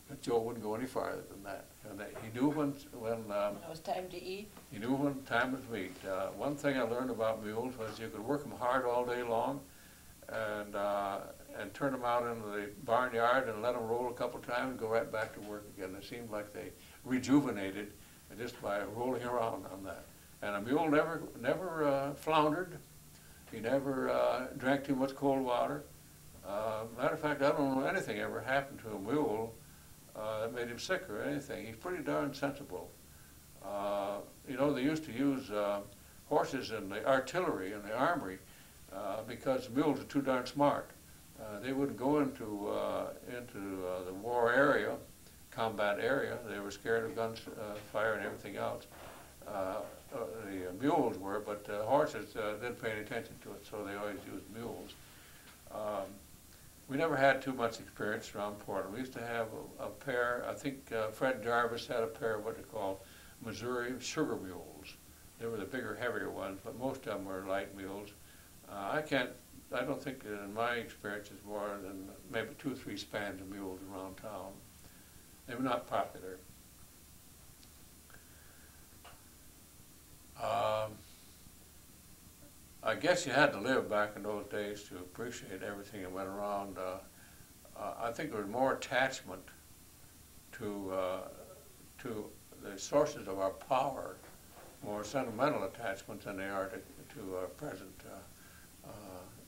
[SPEAKER 2] But Joe wouldn't go any farther than that. And he knew when
[SPEAKER 1] it was time to eat.
[SPEAKER 2] He knew when time was meat. One thing I learned about mules was you could work them hard all day long, and turn them out into the barnyard and let them roll a couple times and go right back to work again. It seemed like they rejuvenated just by rolling around on that. And a mule never floundered. He never drank too much cold water. Matter of fact, I don't know anything ever happened to a mule that made him sick or anything. He's pretty darn sensible. You know, they used to use horses in the artillery and the armory because mules are too darn smart. They wouldn't go into the war area, combat area. They were scared of guns, fire, and everything else. The mules were, but horses didn't pay any attention to it, so they always used mules. We never had too much experience around Portland. We used to have a pair, I think Fred Jarvis had a pair of what they call Missouri sugar mules. They were the bigger, heavier ones, but most of them were light mules. I don't think that in my experience it's more than maybe 2 or 3 spans of mules around town. They were not popular. I guess you had to live back in those days to appreciate everything that went around. I think there was more attachment to the sources of our power, more sentimental attachment than they are to our present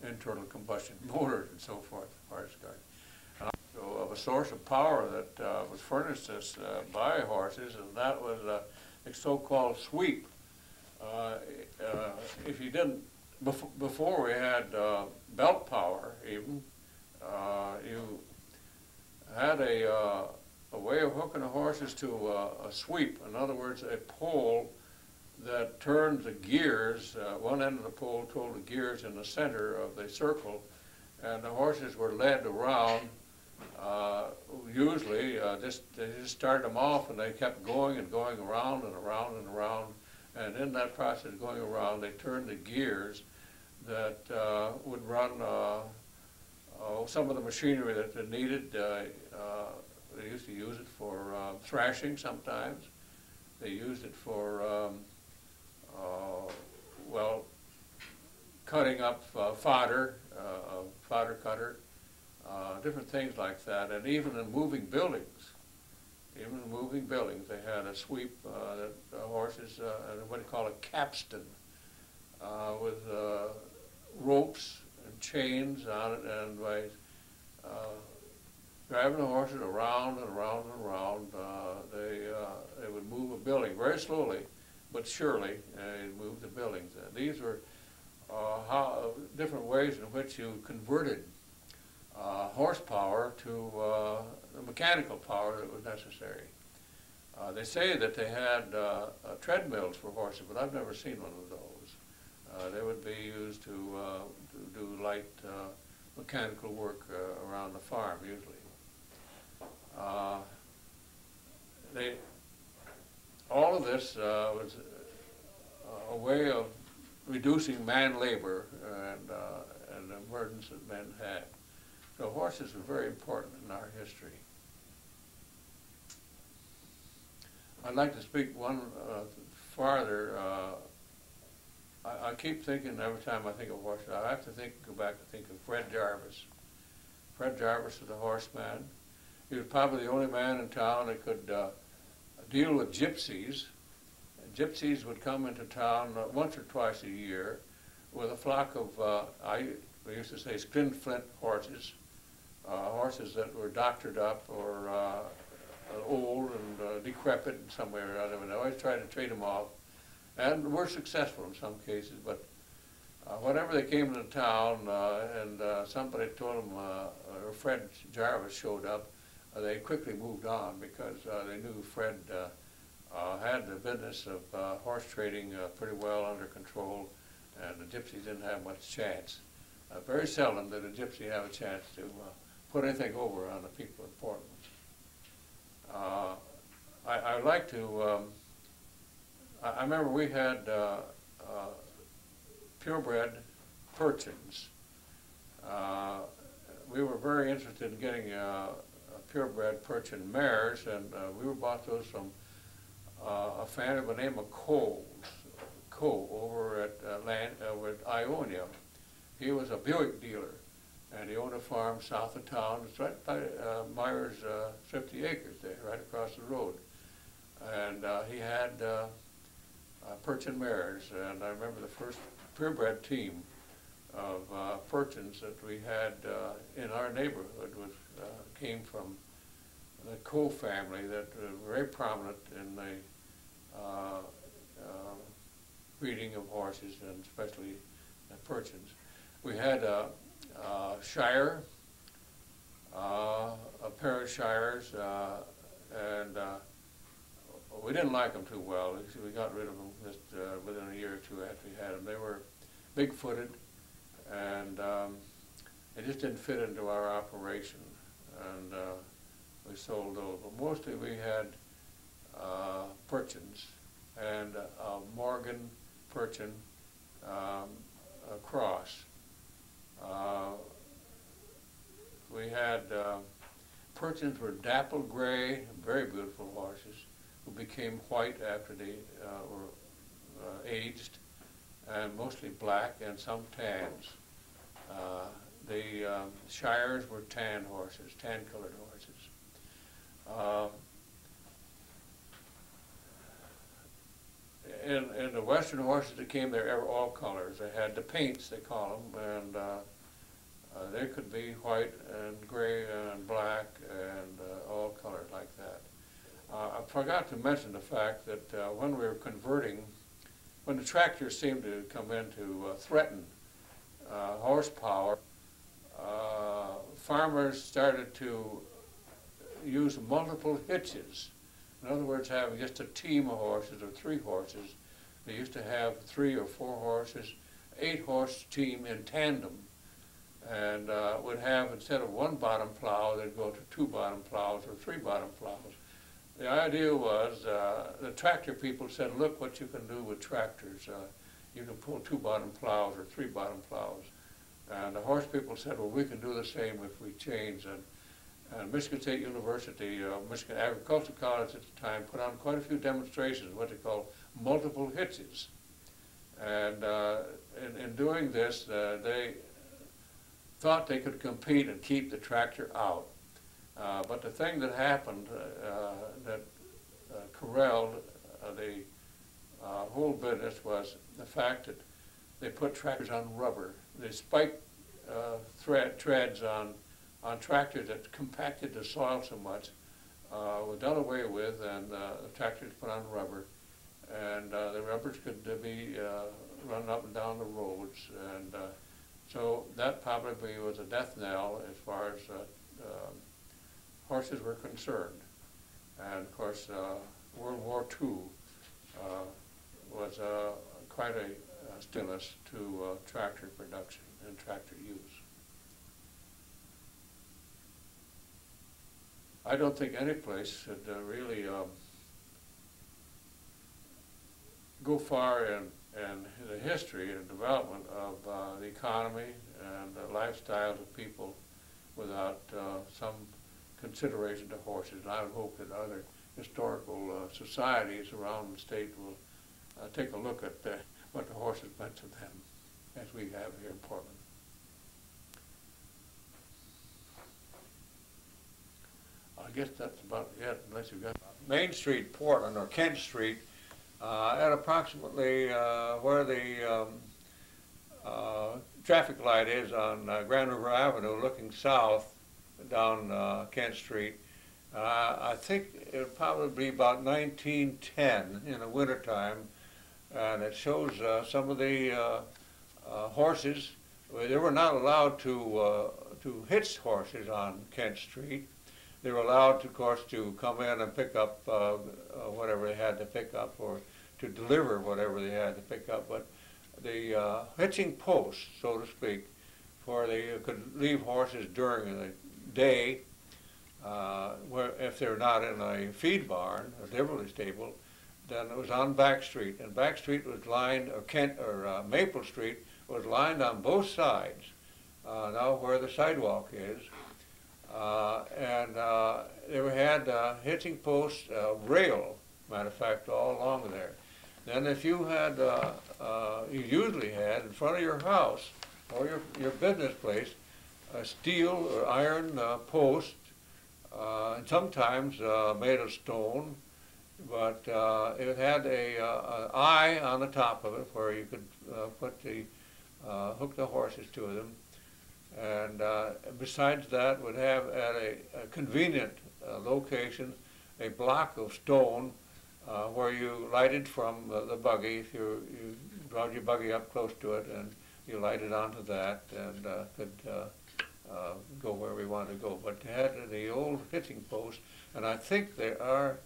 [SPEAKER 2] internal combustion motors and so forth, as far as guard. And also of a source of power that was furnished us by horses, and that was the so-called sweep. If you didn't, before we had belt power even, you had a a way of hooking the horses to a sweep. In other words, a pole that turned the gears, one end of the pole told the gears in the center of the circle, and the horses were led around. Usually, they just started them off and they kept going and going around and around and around, and in that process of going around, they turned the gears that would run some of the machinery that they needed. They used to use it for thrashing sometimes. They used it for, well, cutting up fodder, fodder cutter, different things like that, and even in moving buildings. Even in moving buildings, they had a sweep that horses, what do you call a capstan, with ropes and chains on it, and by driving the horses around and around and around, they would move a building very slowly, but surely, move the buildings. These were different ways in which you converted horsepower to the mechanical power that was necessary. They say that they had treadmills for horses, but I've never seen one of those. They would be used to do light mechanical work around the farm, usually. All of this was a way of reducing man labor and the burdens that men had. So horses are very important in our history. I'd like to speak one farther. I keep thinking every time I think of horses, I have to go back and think of Fred Jarvis. Fred Jarvis was a horseman. He was probably the only man in town that could deal with gypsies. And gypsies would come into town once or twice a year with a flock of, we used to say, skinflint horses, horses that were doctored up or old and decrepit in some way or other, and they always tried to trade them off, and were successful in some cases, but whenever they came into town and somebody told them, or Fred Jarvis showed up, they quickly moved on because they knew Fred had the business of horse trading pretty well under control, and the gypsies didn't have much chance. Very seldom did a gypsy have a chance to put anything over on the people in Portland. I like to, I remember we had purebred Perchins. We were very interested in getting purebred Perchin mares, and we were bought those from a family by the name of Cole over at Ionia. He was a Buick dealer, and he owned a farm south of town. It's right by Myers 50 acres there, right across the road. And he had Perchin mares, and I remember the first purebred team of Perchins that we had in our neighborhood came from the Cole family that was very prominent in the breeding of horses, and especially Perchins. We had a Shire, a pair of Shires, and we didn't like them too well. We got rid of them just within a year or two after we had them. They were big-footed, and they just didn't fit into our operation, and we sold those. But mostly we had Perchins and a Morgan Perchin cross. We had Perchins were dapple gray, very beautiful horses, who became white after they were aged, and mostly black and some tans. The Shires were tan horses, tan-colored horses. In the Western horses that came there, were all colors. They had the paints, they call them, and they could be white and gray and black and all colors like that. I forgot to mention the fact that when we were converting, when the tractors seemed to come in to threaten horsepower, farmers started to use multiple hitches. In other words, having just a team of horses or 3 horses. They used to have 3 or 4 horses, 8-horse team in tandem, and would have, instead of 1 bottom plow, they'd go to 2 bottom plows or 3 bottom plows. The idea was, the tractor people said, look what you can do with tractors. You can pull 2 bottom plows or 3 bottom plows. And the horse people said, well, we can do the same if we change. And Michigan State University, Michigan Agricultural College at the time, put on quite a few demonstrations, what they call multiple hitches. And in doing this, they thought they could compete and keep the tractor out. But the thing that happened that corralled the whole business was the fact that they put tractors on rubber. They spiked treads on tractors that compacted the soil so much, were done away with, and the tractors put on rubber. And the rubbers could be run up and down the roads. And so that probably was a death knell as far as horses were concerned. And of course, World War II was quite a stimulus to tractor production and tractor use. I don't think any place should really go far in the history and development of the economy and the lifestyles of people without some consideration to horses. And I would hope that other historical societies around the state will take a look at what the horses meant to them, as we have here in Portland. I guess that's about it, unless you've got Main Street, Portland, or Kent Street, at approximately where the traffic light is on Grand River Avenue, looking south down Kent Street. I think it would probably be about 1910 in the wintertime, and it shows some of the horses. They were not allowed to hitch horses on Kent Street. They were allowed, of course, to come in and pick up whatever they had to pick up, or to deliver whatever they had to pick up. But the hitching posts, so to speak, where they could leave horses during the day, where if they're not in a feed barn, a livery stable, then it was on Back Street. And Back Street was lined, or Maple Street was lined on both sides, now where the sidewalk is. And they had hitching posts, rail, matter of fact, all along there. Then if you had, you usually had in front of your house or your business place, a steel or iron post, and sometimes made of stone, but it had an eye on the top of it where you could hook the horses to them. And besides that, would have at a convenient location a block of stone where you lighted from the buggy. If you brought your buggy up close to it, and you lighted onto that, and could go where we wanted to go. But they had the old hitching post, and I think there's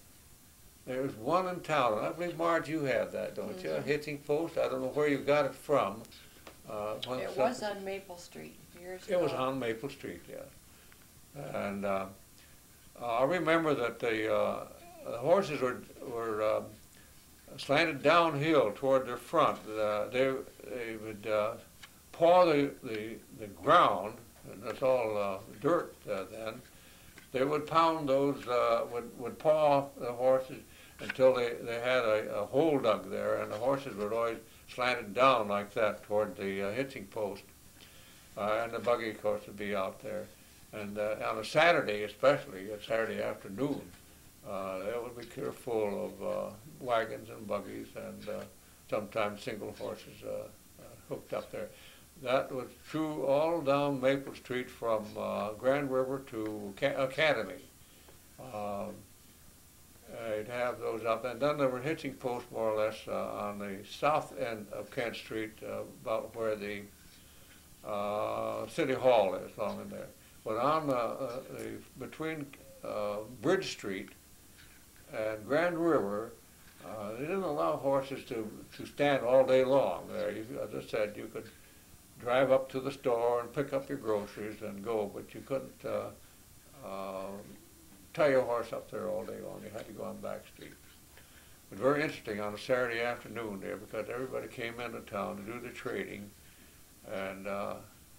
[SPEAKER 2] one in town. And I believe, Marge, you have that, don't you? A hitching post. I don't know where you got it from.
[SPEAKER 1] It was on Maple Street.
[SPEAKER 2] It was on Maple Street, yeah. And I remember that the horses were slanted downhill toward their front. They would paw the ground, and that's all dirt then. They would pound those, would paw the horses until they had a hole dug there, and the horses would always slanted down like that toward the hitching post. And the buggy, of course, would be out there. And on a Saturday, especially, a Saturday afternoon, it would be clear full of wagons and buggies, and sometimes single horses hooked up there. That was true all down Maple Street from Grand River to Academy. You'd have those up, and then there were hitching posts more or less on the south end of Kent Street, about where the City Hall is along in there. But on between Bridge Street and Grand River, they didn't allow horses to stand all day long there. As I said, you could drive up to the store and pick up your groceries and go, but you couldn't tie your horse up there all day long. You had to go on back street. It was very interesting on a Saturday afternoon there because everybody came into town to do the trading and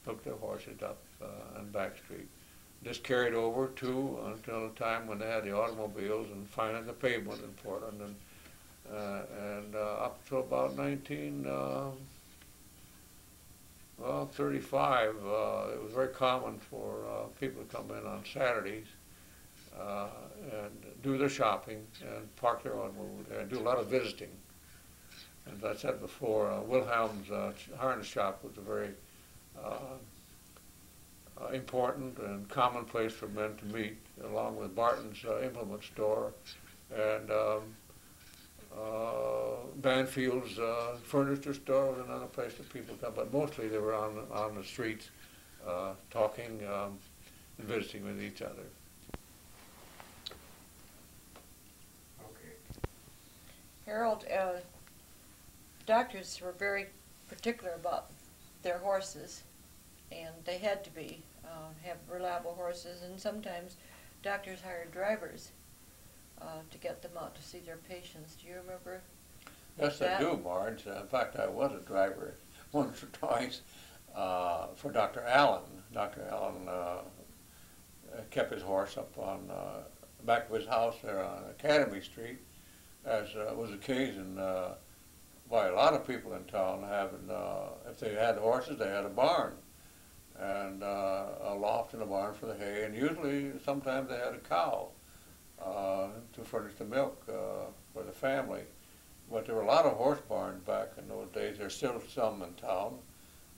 [SPEAKER 2] took their horses up on back street. This carried over until the time when they had the automobiles and finally the pavement in Portland, and up to about 1935, it was very common for people to come in on Saturdays and do their shopping and park their automobiles and do a lot of visiting. As I said before, Wilhelm's harness shop was a very important and common place for men to meet, along with Barton's implement store and Banfield's furniture store was another place that people come, but mostly they were on the streets talking and visiting with each other.
[SPEAKER 1] Okay. Harold, doctors were very particular about their horses, and they had to be, have reliable horses, and sometimes doctors hired drivers to get them out to see their patients. Do you remember
[SPEAKER 2] Yes,
[SPEAKER 1] that?
[SPEAKER 2] I do, Marge. In fact, I was a driver once or twice for Dr. Allen. Dr. Allen kept his horse up on back of his house there on Academy Street, as was the case by a lot of people in town having, if they had horses, they had a barn and a loft and a barn for the hay, and usually sometimes they had a cow to furnish the milk for the family. But there were a lot of horse barns back in those days. There's still some in town.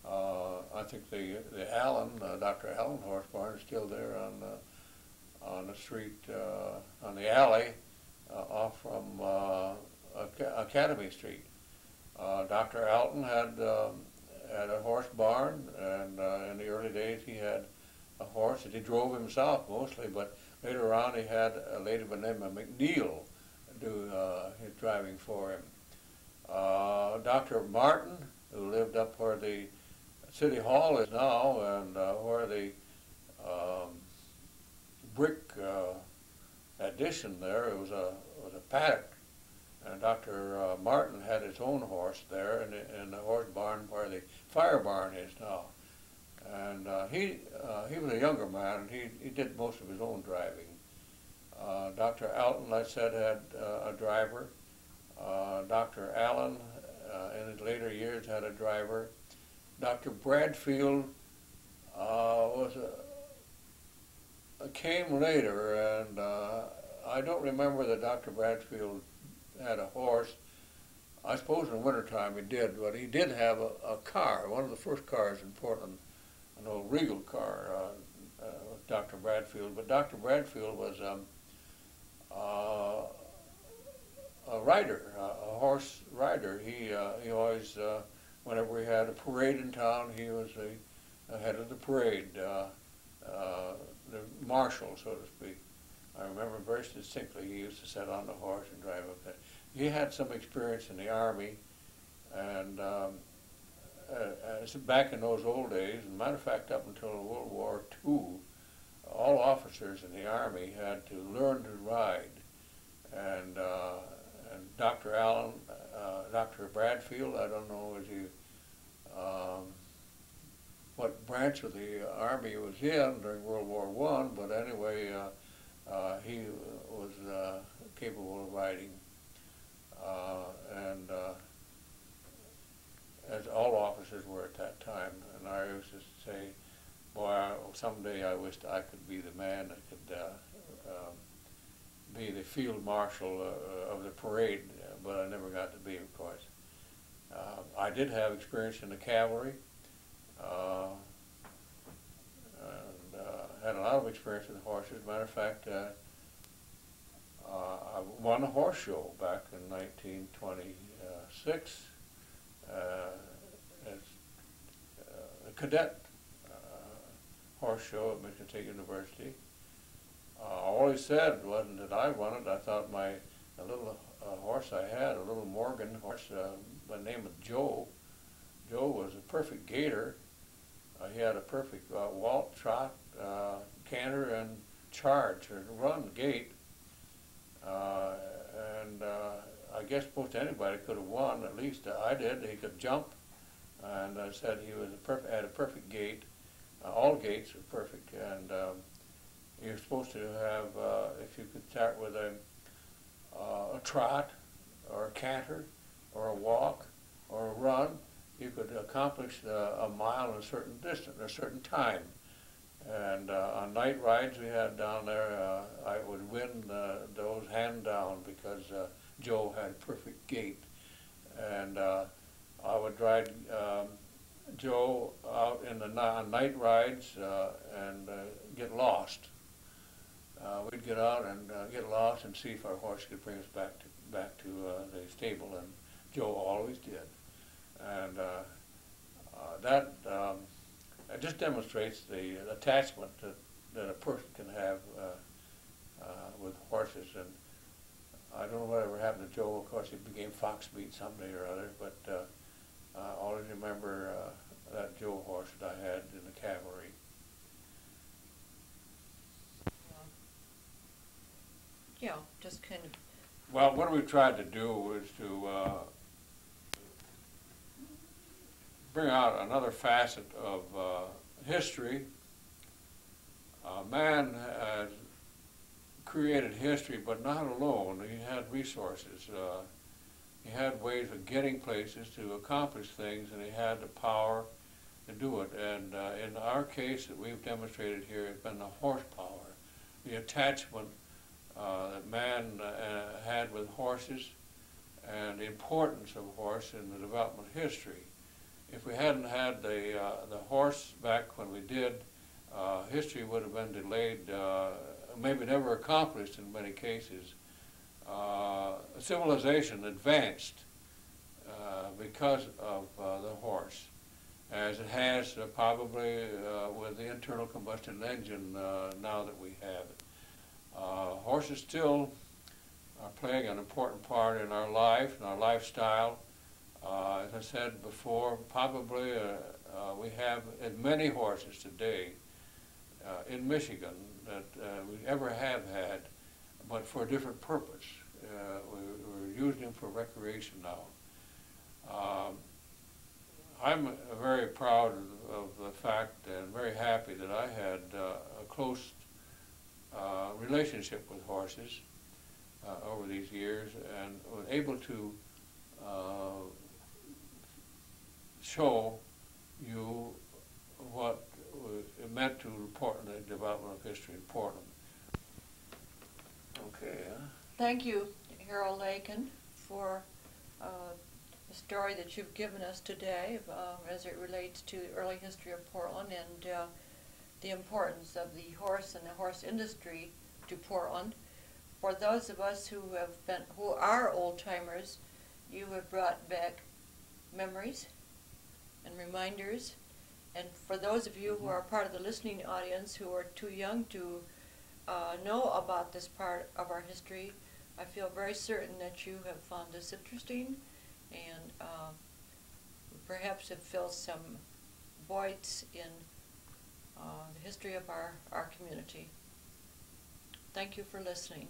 [SPEAKER 2] I think the Allen, Dr. Allen horse barn is still there on the street, on the alley off from Academy Street. Dr. Alton had a horse barn, and in the early days he had a horse that he drove himself mostly, but later on he had a lady by the name of McNeil do his driving for him. Dr. Martin, who lived up where the City Hall is now and where the brick addition there, it was a paddock. And Dr. Martin had his own horse there in the horse barn where the fire barn is now. And he was a younger man, and he did most of his own driving. Dr. Alton, like I said, had a driver. Dr. Allen, in his later years, had a driver. Dr. Bradfield came later, and I don't remember that Dr. Bradfield had a horse. I suppose in the wintertime he did, but he did have a car, one of the first cars in Portland, an old Regal car, with Dr. Bradfield. But Dr. Bradfield was a rider, a horse rider. He always, whenever we had a parade in town, he was the head of the parade, the marshal, so to speak. I remember very distinctly he used to sit on the horse and drive up there. He had some experience in the Army, and back in those old days, as a matter of fact, up until World War II, all officers in the Army had to learn to ride. And Dr. Allen, Dr. Bradfield, I don't know what branch of the Army he was in during World War I, but anyway, he was capable of riding. As all officers were at that time, and I used to say, boy, someday I wished I could be the man that could be the field marshal of the parade, but I never got to be, of course. I did have experience in the cavalry, and had a lot of experience with horses. As a matter of fact, I won a horse show back in 1926 as a cadet horse show at Michigan State University. always said wasn't that I wanted. I thought a little horse I had, a little Morgan horse by the name of Joe. Joe was a perfect gaiter. He had a perfect walk, trot, canter, and charge, or run gait. And I guess most anybody could have won. At least I did. He could jump, and I said he was had a perfect gait. All gaits were perfect, and you're supposed to have, if you could start with a trot, or a canter, or a walk, or a run, you could accomplish a mile in a certain distance, a certain time. And on night rides we had down there, I would win those hand down because Joe had perfect gait. And I would ride Joe out in the on night rides and get lost. We'd get out and get lost and see if our horse could bring us back to the stable, and Joe always did. And that it just demonstrates the attachment that a person can have with horses. And I don't know whatever happened to Joe. Of course, he became Foxmeat someday or other, but I always remember that Joe horse that I had in the cavalry.
[SPEAKER 1] Yeah, just kind of.
[SPEAKER 2] Well, what we tried to do was to bring out another facet of history. Man has created history, but not alone. He had resources. He had ways of getting places to accomplish things, and he had the power to do it. And in our case that we've demonstrated here has been the horsepower, the attachment that man had with horses, and the importance of horse in the development of history. If we hadn't had the horse back when we did, history would have been delayed, maybe never accomplished in many cases. Civilization advanced because of the horse, as it has probably with the internal combustion engine now that we have it. Horses still are playing an important part in our life, in our lifestyle. As I said before, probably we have as many horses today in Michigan that we ever have had, but for a different purpose. We're using them for recreation now. I'm very proud of the fact and very happy that I had a close relationship with horses over these years, and was able to show you what it meant to the development of history in Portland. Okay.
[SPEAKER 1] Thank you, Harold Lakin, for the story that you've given us today as it relates to the early history of Portland and the importance of the horse and the horse industry to Portland. For those of us who are old timers, you have brought back memories and reminders. And for those of you who are part of the listening audience who are too young to know about this part of our history, I feel very certain that you have found this interesting, and perhaps it fills some voids in the history of our community. Thank you for listening.